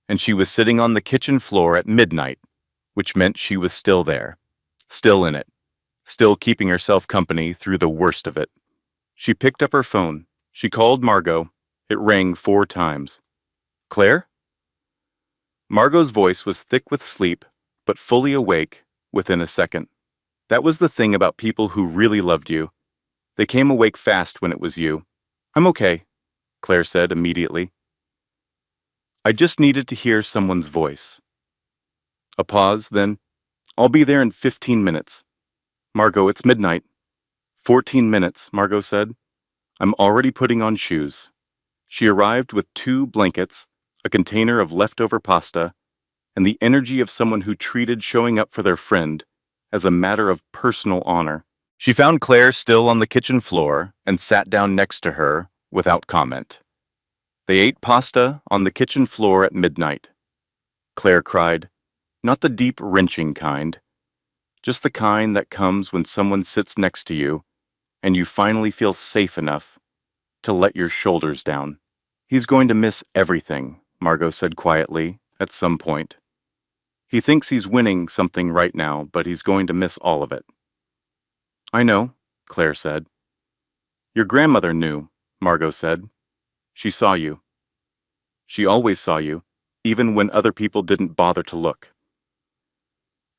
and she was sitting on the kitchen floor at midnight, which meant she was still there, still in it, still keeping herself company through the worst of it. She picked up her phone. She called Margot. It rang 4 times. "Claire?" Margot's voice was thick with sleep, but fully awake within a second. That was the thing about people who really loved you. They came awake fast when it was you. "I'm okay," Claire said immediately. "I just needed to hear someone's voice." A pause, then, "I'll be there in 15 minutes. "Margot, it's midnight." 14 minutes, Margot said. "I'm already putting on shoes." She arrived with 2 blankets, a container of leftover pasta, and the energy of someone who treated showing up for their friend as a matter of personal honor. She found Claire still on the kitchen floor and sat down next to her without comment. They ate pasta on the kitchen floor at midnight. Claire cried, not the deep, wrenching kind, just the kind that comes when someone sits next to you and you finally feel safe enough to let your shoulders down. "He's going to miss everything," Margot said quietly at some point. "He thinks he's winning something right now, but he's going to miss all of it." "I know," Claire said. "Your grandmother knew," Margot said. "She saw you. She always saw you, even when other people didn't bother to look."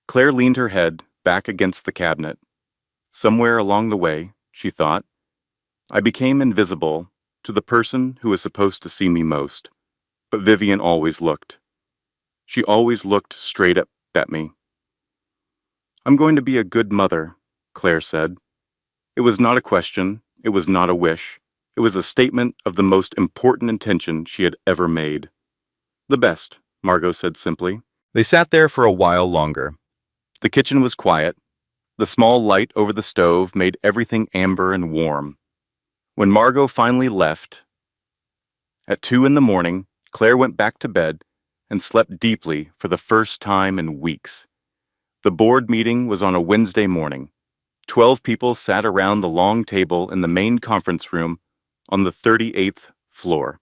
Claire leaned her head back against the cabinet. Somewhere along the way, she thought, I became invisible to the person who was supposed to see me most. But Vivian always looked. She always looked straight up at me. "I'm going to be a good mother," Claire said. It was not a question. It was not a wish. It was a statement of the most important intention she had ever made. "The best," Margot said simply. They sat there for a while longer. The kitchen was quiet. The small light over the stove made everything amber and warm. When Margot finally left, at 2 in the morning, Claire went back to bed and slept deeply for the first time in weeks. The board meeting was on a Wednesday morning. 12 people sat around the long table in the main conference room on the 38th floor.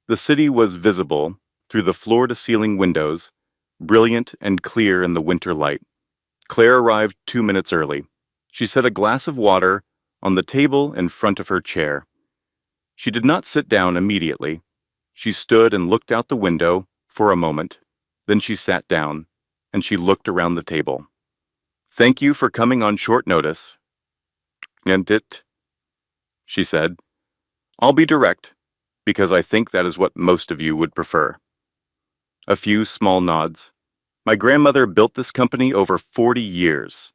The city was visible through the floor-to-ceiling windows, brilliant and clear in the winter light. Claire arrived 2 minutes early. She set a glass of water on the table in front of her chair. She did not sit down immediately. She stood and looked out the window for a moment. Then she sat down, and she looked around the table. "Thank you for coming on short notice." "And it," she said. "I'll be direct, because I think that is what most of you would prefer." A few small nods. "My grandmother built this company over 40 years.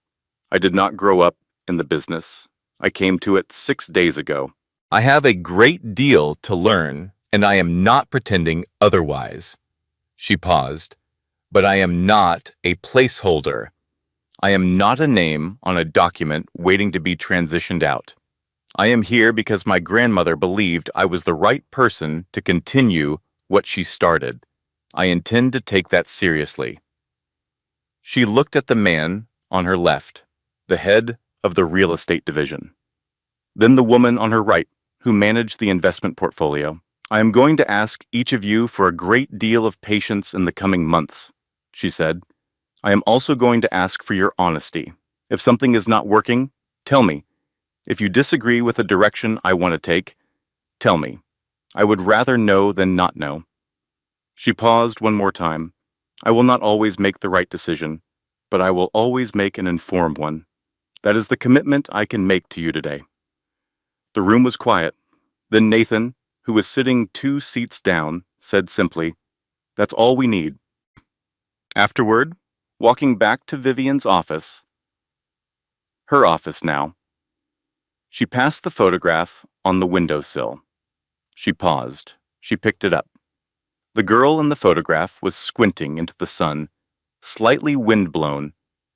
I did not grow up in the business. I came to it 6 days ago. I have a great deal to learn, and I am not pretending otherwise." She paused. "But I am not a placeholder. I am not a name on a document waiting to be transitioned out. I am here because my grandmother believed I was the right person to continue what she started. I intend to take that seriously." She looked at the man on her left, the head of the real estate division. Then the woman on her right, who managed the investment portfolio. "I am going to ask each of you for a great deal of patience in the coming months," she said. "I am also going to ask for your honesty. If something is not working, tell me. If you disagree with the direction I want to take, tell me. I would rather know than not know. She paused one more time. I will not always make the right decision, but I will always make an informed one. That is the commitment I can make to you today. The room was quiet. Then Nathan, who was sitting 2 seats down, said simply, "That's all we need." Afterward, walking back to Vivian's office, her office now, she passed the photograph on the windowsill. She paused. She picked it up. The girl in the photograph was squinting into the sun, slightly windblown,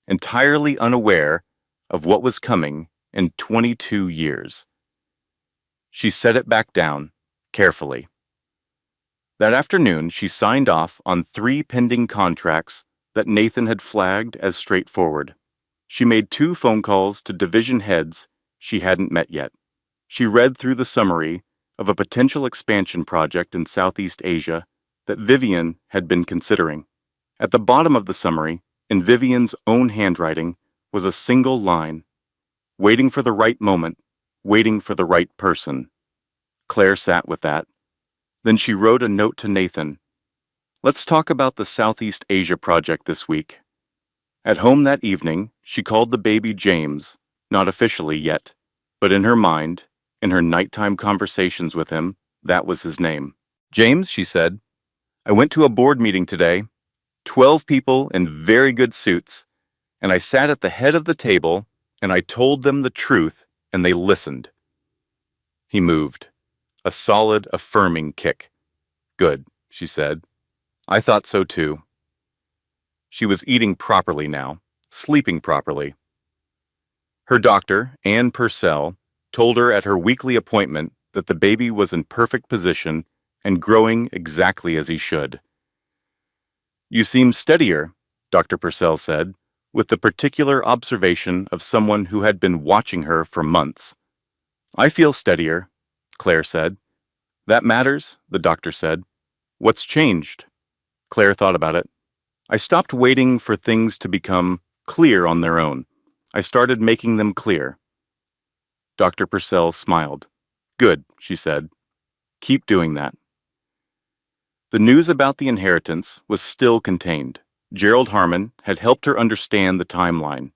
entirely unaware of what was coming in 22 years. She set it back down, carefully. That afternoon, she signed off on 3 pending contracts that Nathan had flagged as straightforward. She made 2 phone calls to division heads she hadn't met yet. She read through the summary of a potential expansion project in Southeast Asia that Vivian had been considering. At the bottom of the summary, in Vivian's own handwriting, was a single line: "Waiting for the right moment, waiting for the right person." Claire sat with that. Then she wrote a note to Nathan. "Let's talk about the Southeast Asia project this week." At home that evening, she called the baby James, not officially yet, but in her mind, in her nighttime conversations with him, that was his name. "James," she said, "I went to a board meeting today, 12 people in very good suits, and I sat at the head of the table and I told them the truth and they listened." He moved. A solid, affirming kick. "Good," she said. "I thought so too." She was eating properly now, sleeping properly. Her doctor, Ann Purcell, told her at her weekly appointment that the baby was in perfect position and growing exactly as he should. "You seem steadier," Dr. Purcell said, with the particular observation of someone who had been watching her for months. "I feel steadier," Claire said. "That matters," the doctor said. "What's changed?" Claire thought about it. "I stopped waiting for things to become clear on their own. I started making them clear." Dr. Purcell smiled. "Good," she said. "Keep doing that." The news about the inheritance was still contained. Gerald Harmon had helped her understand the timeline.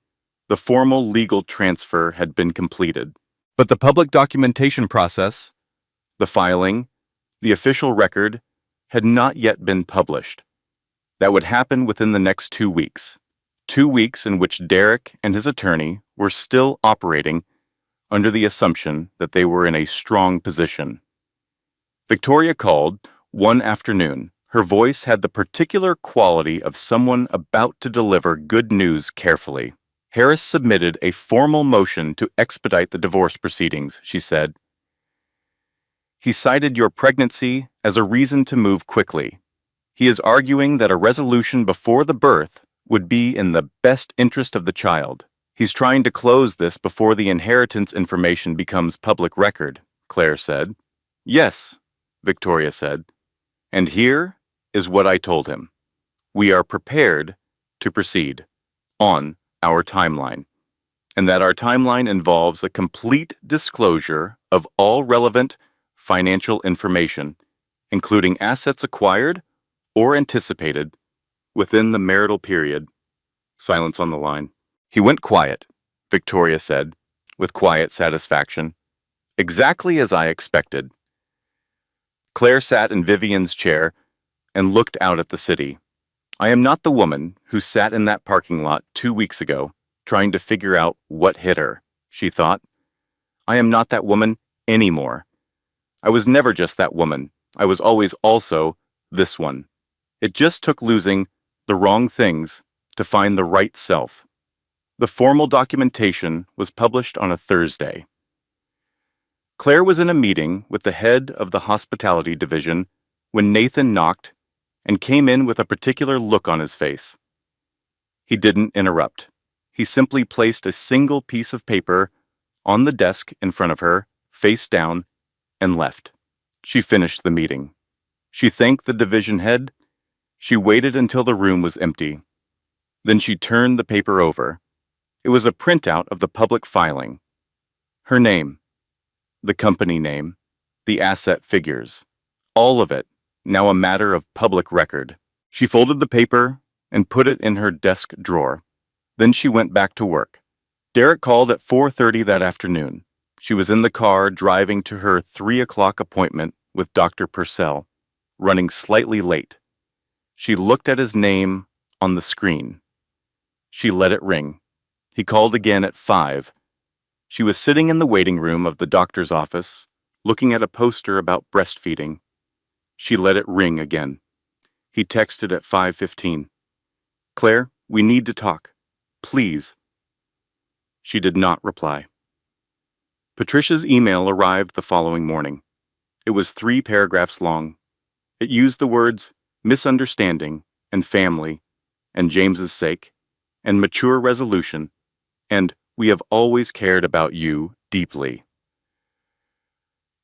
The formal legal transfer had been completed. But the public documentation process, the filing, the official record, had not yet been published. That would happen within the next 2 weeks. 2 weeks in which Derek and his attorney were still operating under the assumption that they were in a strong position. Victoria called one afternoon. Her voice had the particular quality of someone about to deliver good news carefully. "Harris submitted a formal motion to expedite the divorce proceedings," she said. "He cited your pregnancy as a reason to move quickly. He is arguing that a resolution before the birth would be in the best interest of the child. He's trying to close this before the inheritance information becomes public record," Claire said. "Yes," Victoria said. "And here is what I told him. We are prepared to proceed on our timeline, and that our timeline involves a complete disclosure of all relevant financial information, including assets acquired or anticipated within the marital period." Silence on the line. "He went quiet," Victoria said, with quiet satisfaction. "Exactly as I expected." Claire sat in Vivian's chair and looked out at the city. "I am not the woman who sat in that parking lot 2 weeks ago trying to figure out what hit her," she thought. "I am not that woman anymore. I was never just that woman. I was always also this one. It just took losing the wrong things to find the right self." The formal documentation was published on a Thursday. Claire was in a meeting with the head of the hospitality division when Nathan knocked and came in with a particular look on his face. He didn't interrupt. He simply placed a single piece of paper on the desk in front of her, face down, and left. She finished the meeting. She thanked the division head. She waited until the room was empty. Then she turned the paper over. It was a printout of the public filing. Her name, the company name, the asset figures, all of it, now a matter of public record. She folded the paper and put it in her desk drawer. Then she went back to work. Derek called at 4:30 that afternoon. She was in the car driving to her 3 o'clock appointment with Dr. Purcell, running slightly late. She looked at his name on the screen. She let it ring. He called again at 5. She was sitting in the waiting room of the doctor's office, looking at a poster about breastfeeding. She let it ring again. He texted at 5:15. "Claire, we need to talk. Please." She did not reply. Patricia's email arrived the following morning. It was 3 paragraphs long. It used the words misunderstanding and family and James's sake and mature resolution and we have always cared about you deeply.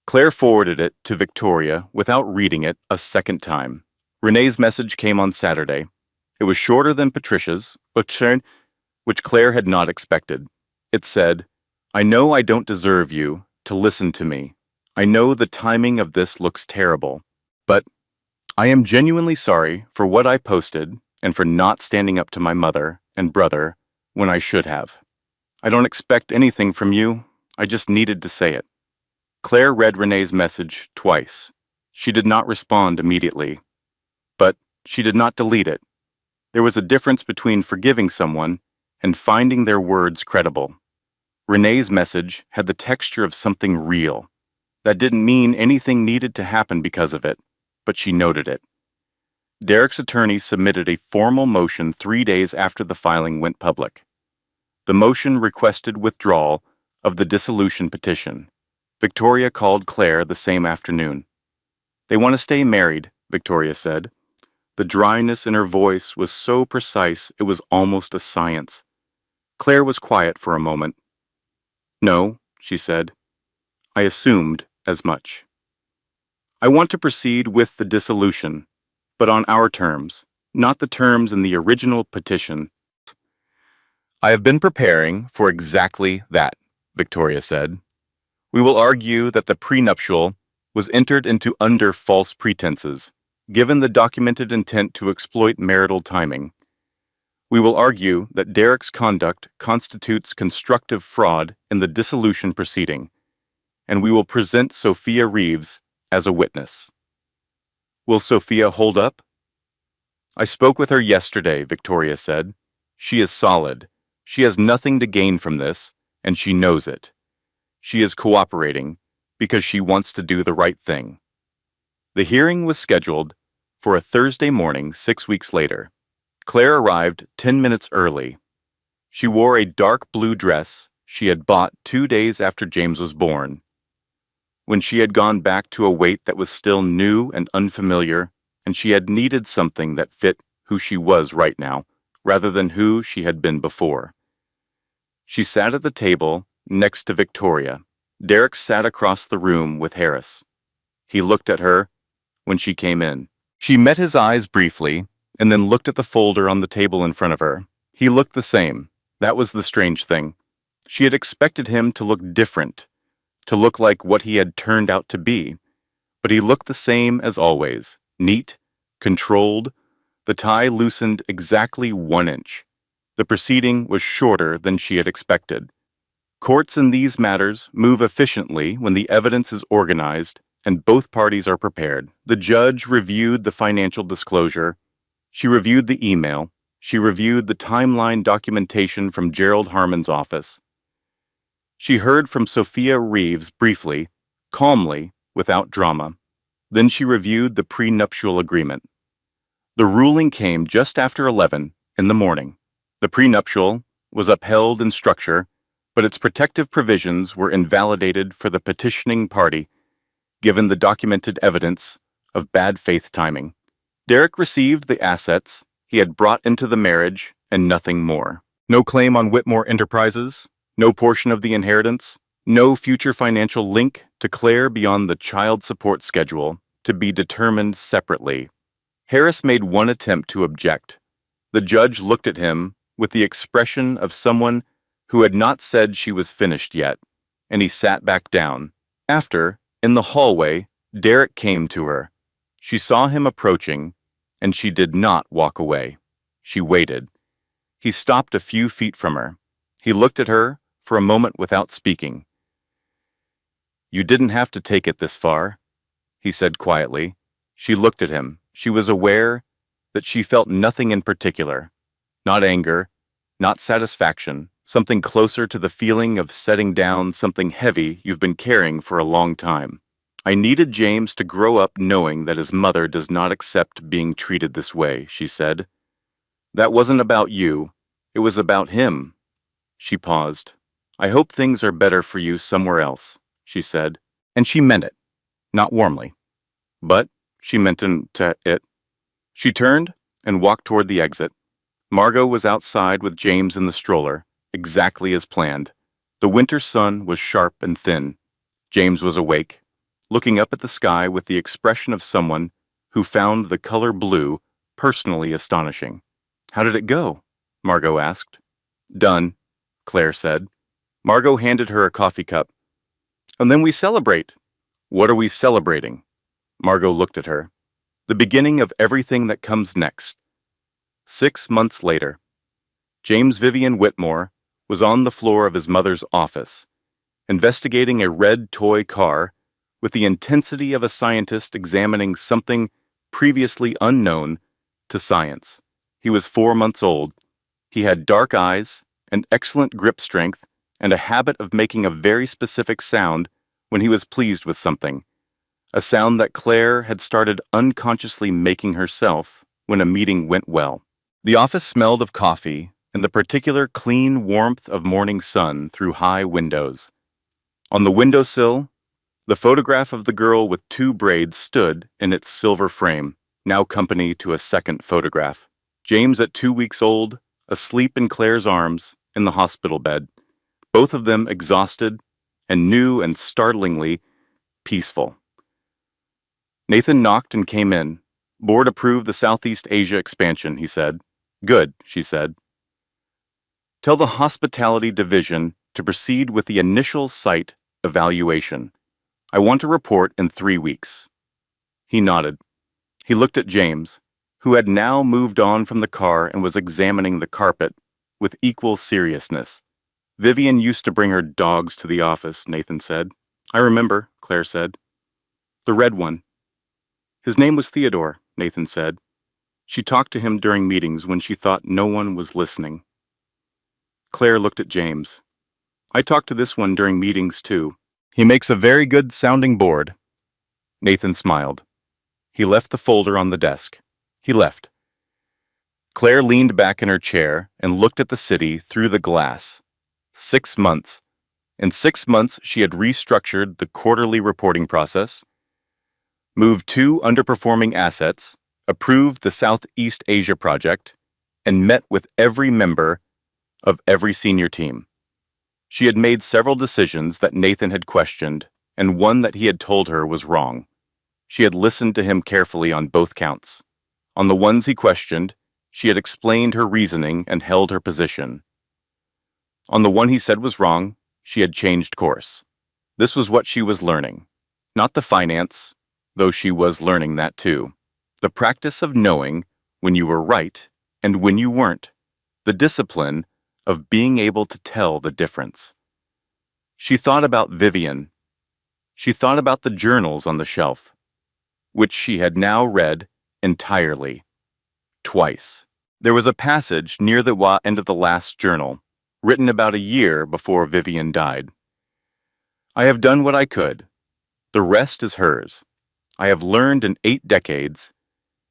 Claire forwarded it to Victoria without reading it a second time. Renee's message came on Saturday. It was shorter than Patricia's, which Claire had not expected. It said, "I know I don't deserve you to listen to me. I know the timing of this looks terrible, but I am genuinely sorry for what I posted and for not standing up to my mother and brother when I should have. I don't expect anything from you. I just needed to say it." Claire read Renee's message twice. She did not respond immediately, but she did not delete it. There was a difference between forgiving someone and finding their words credible. Renee's message had the texture of something real. That didn't mean anything needed to happen because of it, but she noted it. Derek's attorney submitted a formal motion 3 days after the filing went public. The motion requested withdrawal of the dissolution petition. Victoria called Claire the same afternoon. "They want to stay married," Victoria said. The dryness in her voice was so precise it was almost a science. Claire was quiet for a moment. "No," she said. "I assumed as much. I want to proceed with the dissolution, but on our terms, not the terms in the original petition." "I have been preparing for exactly that," Victoria said. "We will argue that the prenuptial was entered into under false pretenses, given the documented intent to exploit marital timing. We will argue that Derek's conduct constitutes constructive fraud in the dissolution proceeding, and we will present Sophia Reeves as a witness." "Will Sophia hold up?" "I spoke with her yesterday," Victoria said. "She is solid. She has nothing to gain from this, and she knows it. She is cooperating because she wants to do the right thing." The hearing was scheduled for a Thursday morning 6 weeks later. Claire arrived 10 minutes early. She wore a dark blue dress she had bought 2 days after James was born. When she had gone back to a weight that was still new and unfamiliar, and she had needed something that fit who she was right now, rather than who she had been before. She sat at the table next to Victoria. Derek sat across the room with Harris. He looked at her when she came in. She met his eyes briefly, and then looked at the folder on the table in front of her. He looked the same. That was the strange thing. She had expected him to look different, to look like what he had turned out to be. But he looked the same as always, neat, controlled. The tie loosened exactly 1 inch. The proceeding was shorter than she had expected. Courts in these matters move efficiently when the evidence is organized and both parties are prepared. The judge reviewed the financial disclosure. She reviewed the email. She reviewed the timeline documentation from Gerald Harmon's office. She heard from Sophia Reeves briefly, calmly, without drama. Then she reviewed the prenuptial agreement. The ruling came just after 11 in the morning. The prenuptial was upheld in structure, but its protective provisions were invalidated for the petitioning party, given the documented evidence of bad faith timing. Derek received the assets he had brought into the marriage and nothing more. No claim on Whitmore Enterprises, no portion of the inheritance, no future financial link to Claire beyond the child support schedule to be determined separately. Harris made one attempt to object. The judge looked at him with the expression of someone who had not said she was finished yet, and he sat back down. After, in the hallway, Derek came to her. She saw him approaching, and she did not walk away. She waited. He stopped a few feet from her. He looked at her for a moment without speaking. "You didn't have to take it this far," he said quietly. She looked at him. She was aware that she felt nothing in particular. Not anger, not satisfaction, something closer to the feeling of setting down something heavy you've been carrying for a long time. "I needed James to grow up knowing that his mother does not accept being treated this way," she said. "That wasn't about you. It was about him." She paused. "I hope things are better for you somewhere else," she said. And she meant it, not warmly. But she meant it. She turned and walked toward the exit. Margot was outside with James in the stroller, exactly as planned. The winter sun was sharp and thin. James was awake, looking up at the sky with the expression of someone who found the color blue personally astonishing. "How did it go?" Margot asked. "Done," Claire said. Margot handed her a coffee cup. "And then we celebrate." "What are we celebrating?" Margot looked at her. "The beginning of everything that comes next." 6 months later, James Vivian Whitmore was on the floor of his mother's office, investigating a red toy car with the intensity of a scientist examining something previously unknown to science. He was 4 months old. He had dark eyes, an excellent grip strength, and a habit of making a very specific sound when he was pleased with something, a sound that Claire had started unconsciously making herself when a meeting went well. The office smelled of coffee and the particular clean warmth of morning sun through high windows. On the windowsill, the photograph of the girl with 2 braids stood in its silver frame, now company to a second photograph. James at 2 weeks old, asleep in Claire's arms in the hospital bed, both of them exhausted and new and startlingly peaceful. Nathan knocked and came in. "Board approved the Southeast Asia expansion," he said. "Good," she said. "Tell the hospitality division to proceed with the initial site evaluation. I want a report in 3 weeks." He nodded. He looked at James, who had now moved on from the car and was examining the carpet with equal seriousness. "Vivian used to bring her dogs to the office," Nathan said. "I remember," Claire said. "The red one." "His name was Theodore," Nathan said. She talked to him during meetings when she thought no one was listening. Claire looked at James. "I talked to this one during meetings, too. He makes a very good sounding board." Nathan smiled. He left the folder on the desk. He left. Claire leaned back in her chair and looked at the city through the glass. 6 months. In 6 months, she had restructured the quarterly reporting process, moved 2 underperforming assets, approved the Southeast Asia project, and met with every member of every senior team. She had made several decisions that Nathan had questioned, and one that he had told her was wrong. She had listened to him carefully on both counts. On the ones he questioned, she had explained her reasoning and held her position. On the one he said was wrong, she had changed course. This was what she was learning. Not the finance, though she was learning that too. The practice of knowing when you were right and when you weren't. The discipline of being able to tell the difference. She thought about Vivian. She thought about the journals on the shelf, which she had now read entirely. Twice. There was a passage near the end of the last journal, written about a year before Vivian died. "I have done what I could. The rest is hers. I have learned in 8 decades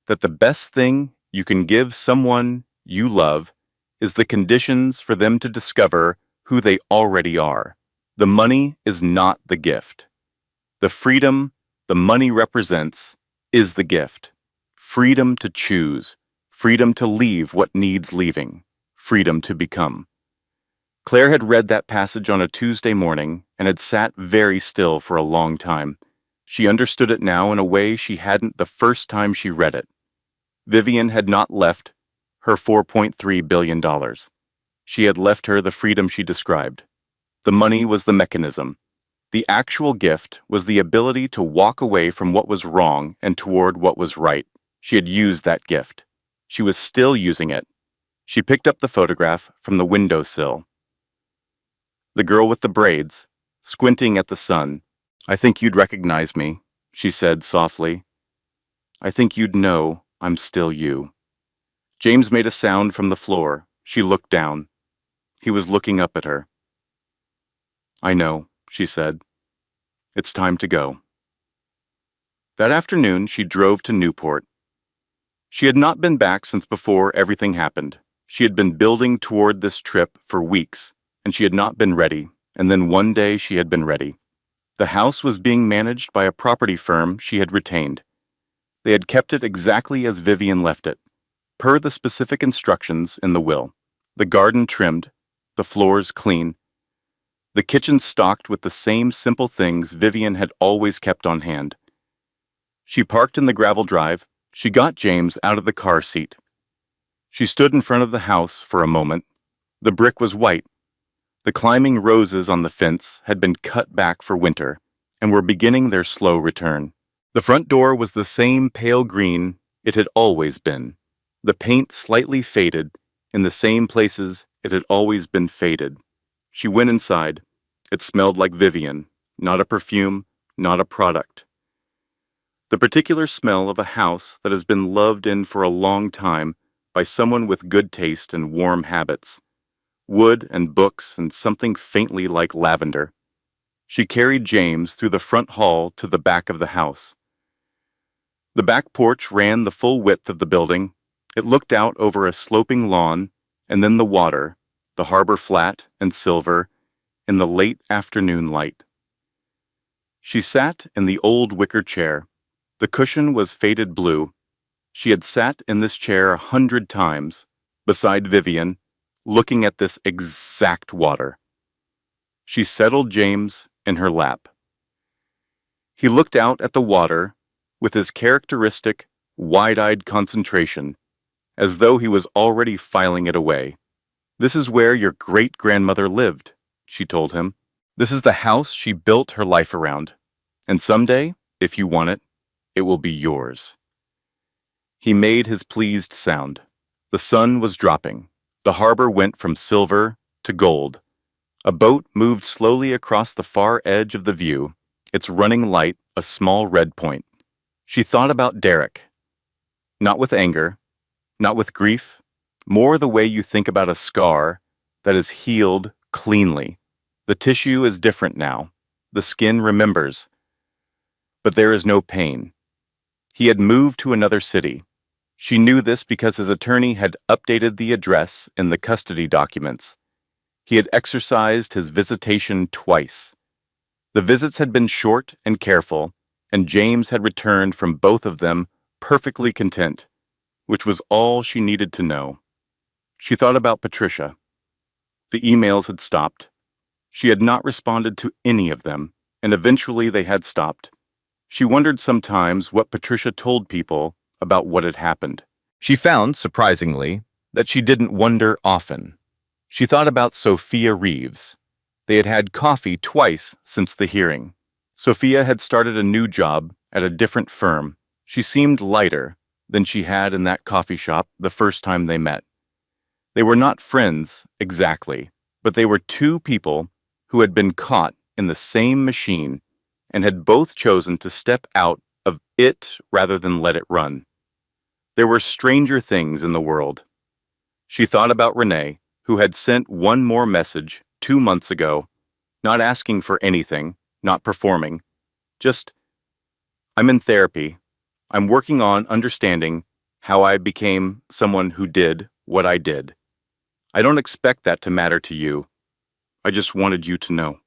that the best thing you can give someone you love is the conditions for them to discover who they already are. The money is not the gift. The freedom the money represents is the gift. Freedom to choose, freedom to leave what needs leaving, freedom to become." Claire had read that passage on a Tuesday morning and had sat very still for a long time. She understood it now in a way she hadn't the first time she read it. Vivian had not left her $4.3 billion. She had left her the freedom she described. The money was the mechanism. The actual gift was the ability to walk away from what was wrong and toward what was right. She had used that gift. She was still using it. She picked up the photograph from the windowsill. The girl with the braids, squinting at the sun. "I think you'd recognize me," she said softly. "I think you'd know I'm still you." James made a sound from the floor. She looked down. He was looking up at her. "I know," she said. "It's time to go." That afternoon, she drove to Newport. She had not been back since before everything happened. She had been building toward this trip for weeks, and she had not been ready, and then one day she had been ready. The house was being managed by a property firm she had retained. They had kept it exactly as Vivian left it, per the specific instructions in the will. The garden trimmed, the floors clean, the kitchen stocked with the same simple things Vivian had always kept on hand. She parked in the gravel drive. She got James out of the car seat. She stood in front of the house for a moment. The brick was white. The climbing roses on the fence had been cut back for winter and were beginning their slow return. The front door was the same pale green it had always been. The paint slightly faded in the same places it had always been faded. She went inside. It smelled like Vivian, not a perfume, not a product. The particular smell of a house that has been loved in for a long time by someone with good taste and warm habits. Wood and books and something faintly like lavender. She carried James through the front hall to the back of the house. The back porch ran the full width of the building. It looked out over a sloping lawn, and then the water, the harbor flat and silver, in the late afternoon light. She sat in the old wicker chair. The cushion was faded blue. She had sat in this chair 100 times, beside Vivian, looking at this exact water. She settled James in her lap. He looked out at the water with his characteristic, wide-eyed concentration, as though he was already filing it away. "This is where your great-grandmother lived," she told him. "This is the house she built her life around. And someday, if you want it, it will be yours." He made his pleased sound. The sun was dropping. The harbor went from silver to gold. A boat moved slowly across the far edge of the view, its running light a small red point. She thought about Derek. Not with anger, not with grief, more the way you think about a scar that is healed cleanly. The tissue is different now. The skin remembers. But there is no pain. He had moved to another city. She knew this because his attorney had updated the address in the custody documents. He had exercised his visitation twice. The visits had been short and careful, and James had returned from both of them perfectly content, which was all she needed to know. She thought about Patricia. The emails had stopped. She had not responded to any of them, and eventually they had stopped. She wondered sometimes what Patricia told people about what had happened. She found, surprisingly, that she didn't wonder often. She thought about Sophia Reeves. They had had coffee twice since the hearing. Sophia had started a new job at a different firm. She seemed lighter than she had in that coffee shop the first time they met. They were not friends, exactly, but they were two people who had been caught in the same machine and had both chosen to step out of it rather than let it run. There were stranger things in the world. She thought about Renee, who had sent one more message 2 months ago, not asking for anything, not performing, just, "I'm in therapy. I'm working on understanding how I became someone who did what I did. I don't expect that to matter to you. I just wanted you to know."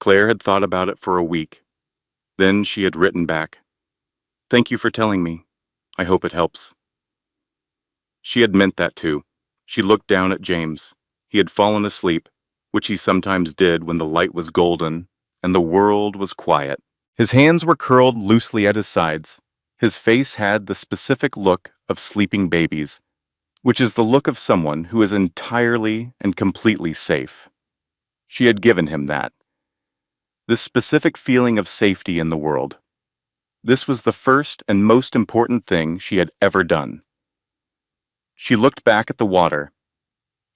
Claire had thought about it for a week. Then she had written back, "Thank you for telling me. I hope it helps." She had meant that too. She looked down at James. He had fallen asleep, which he sometimes did when the light was golden and the world was quiet. His hands were curled loosely at his sides. His face had the specific look of sleeping babies, which is the look of someone who is entirely and completely safe. She had given him that. This specific feeling of safety in the world. This was the first and most important thing she had ever done. She looked back at the water.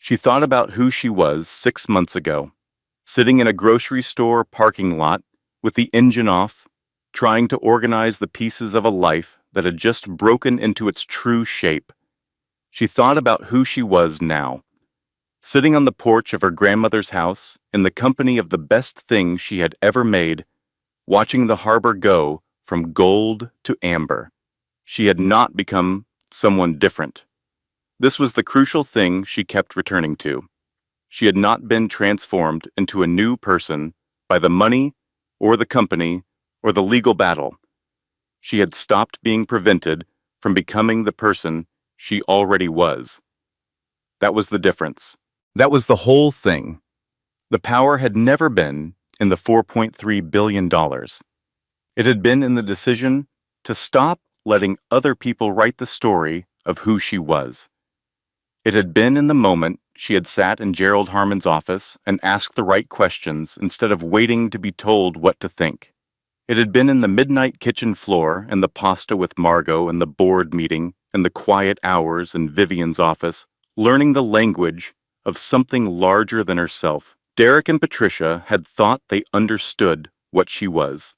She thought about who she was 6 months ago, sitting in a grocery store parking lot with the engine off, trying to organize the pieces of a life that had just broken into its true shape. She thought about who she was now, sitting on the porch of her grandmother's house in the company of the best thing she had ever made, watching the harbor go from gold to amber. She had not become someone different. This was the crucial thing she kept returning to. She had not been transformed into a new person by the money or the company or the legal battle. She had stopped being prevented from becoming the person she already was. That was the difference. That was the whole thing. The power had never been in the $4.3 billion. It had been in the decision to stop letting other people write the story of who she was. It had been in the moment she had sat in Gerald Harmon's office and asked the right questions instead of waiting to be told what to think. It had been in the midnight kitchen floor and the pasta with Margot and the board meeting and the quiet hours in Vivian's office, learning the language of something larger than herself. Derek and Patricia had thought they understood what she was.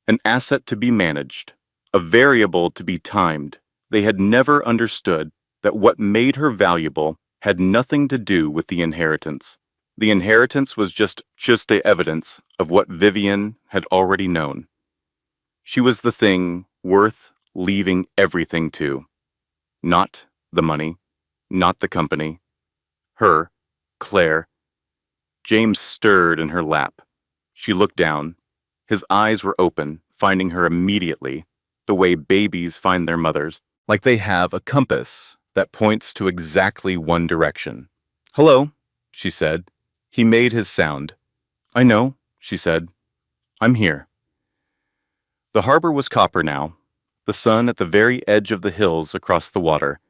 An asset to be managed, a variable to be timed. They had never understood that what made her valuable had nothing to do with the inheritance. The inheritance was just the evidence of what Vivian had already known. She was the thing worth leaving everything to. Not the money, not the company. Her, Claire. James stirred in her lap. She looked down. His eyes were open, finding her immediately, the way babies find their mothers, like they have a compass that points to exactly one direction. "Hello," she said. He made his sound. "I know," she said. "I'm here." The harbor was copper now, the sun at the very edge of the hills across the water.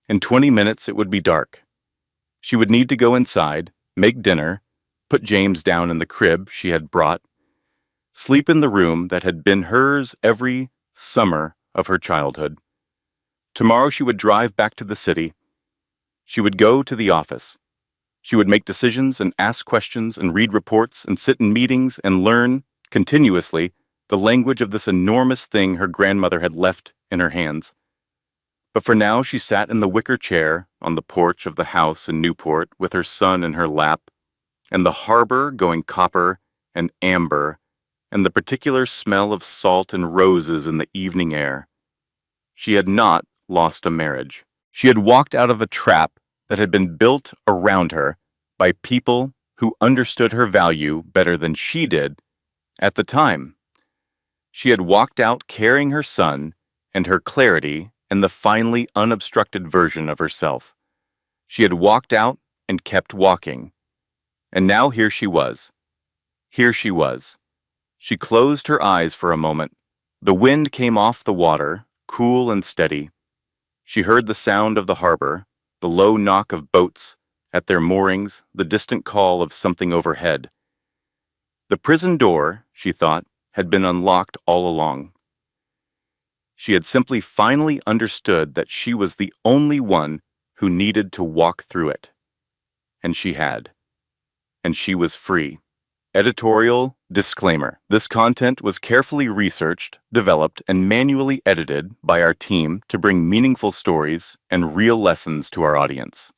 In 20 minutes it would be dark. She would need to go inside, make dinner, put James down in the crib she had brought, sleep in the room that had been hers every summer of her childhood. Tomorrow she would drive back to the city. She would go to the office. She would make decisions and ask questions and read reports and sit in meetings and learn, continuously, the language of this enormous thing her grandmother had left in her hands. But for now she sat in the wicker chair on the porch of the house in Newport with her son in her lap, and the harbor going copper and amber, and the particular smell of salt and roses in the evening air. She had not lost a marriage. She had walked out of a trap that had been built around her by people who understood her value better than she did at the time. She had walked out carrying her son and her clarity and the finally unobstructed version of herself. She had walked out and kept walking. And now here she was. Here she was. She closed her eyes for a moment. The wind came off the water, cool and steady. She heard the sound of the harbor, the low knock of boats at their moorings, the distant call of something overhead. The prison door, she thought, had been unlocked all along. She had simply finally understood that she was the only one who needed to walk through it. And she had. And she was free. Editorial disclaimer. This content was carefully researched, developed, and manually edited by our team to bring meaningful stories and real lessons to our audience.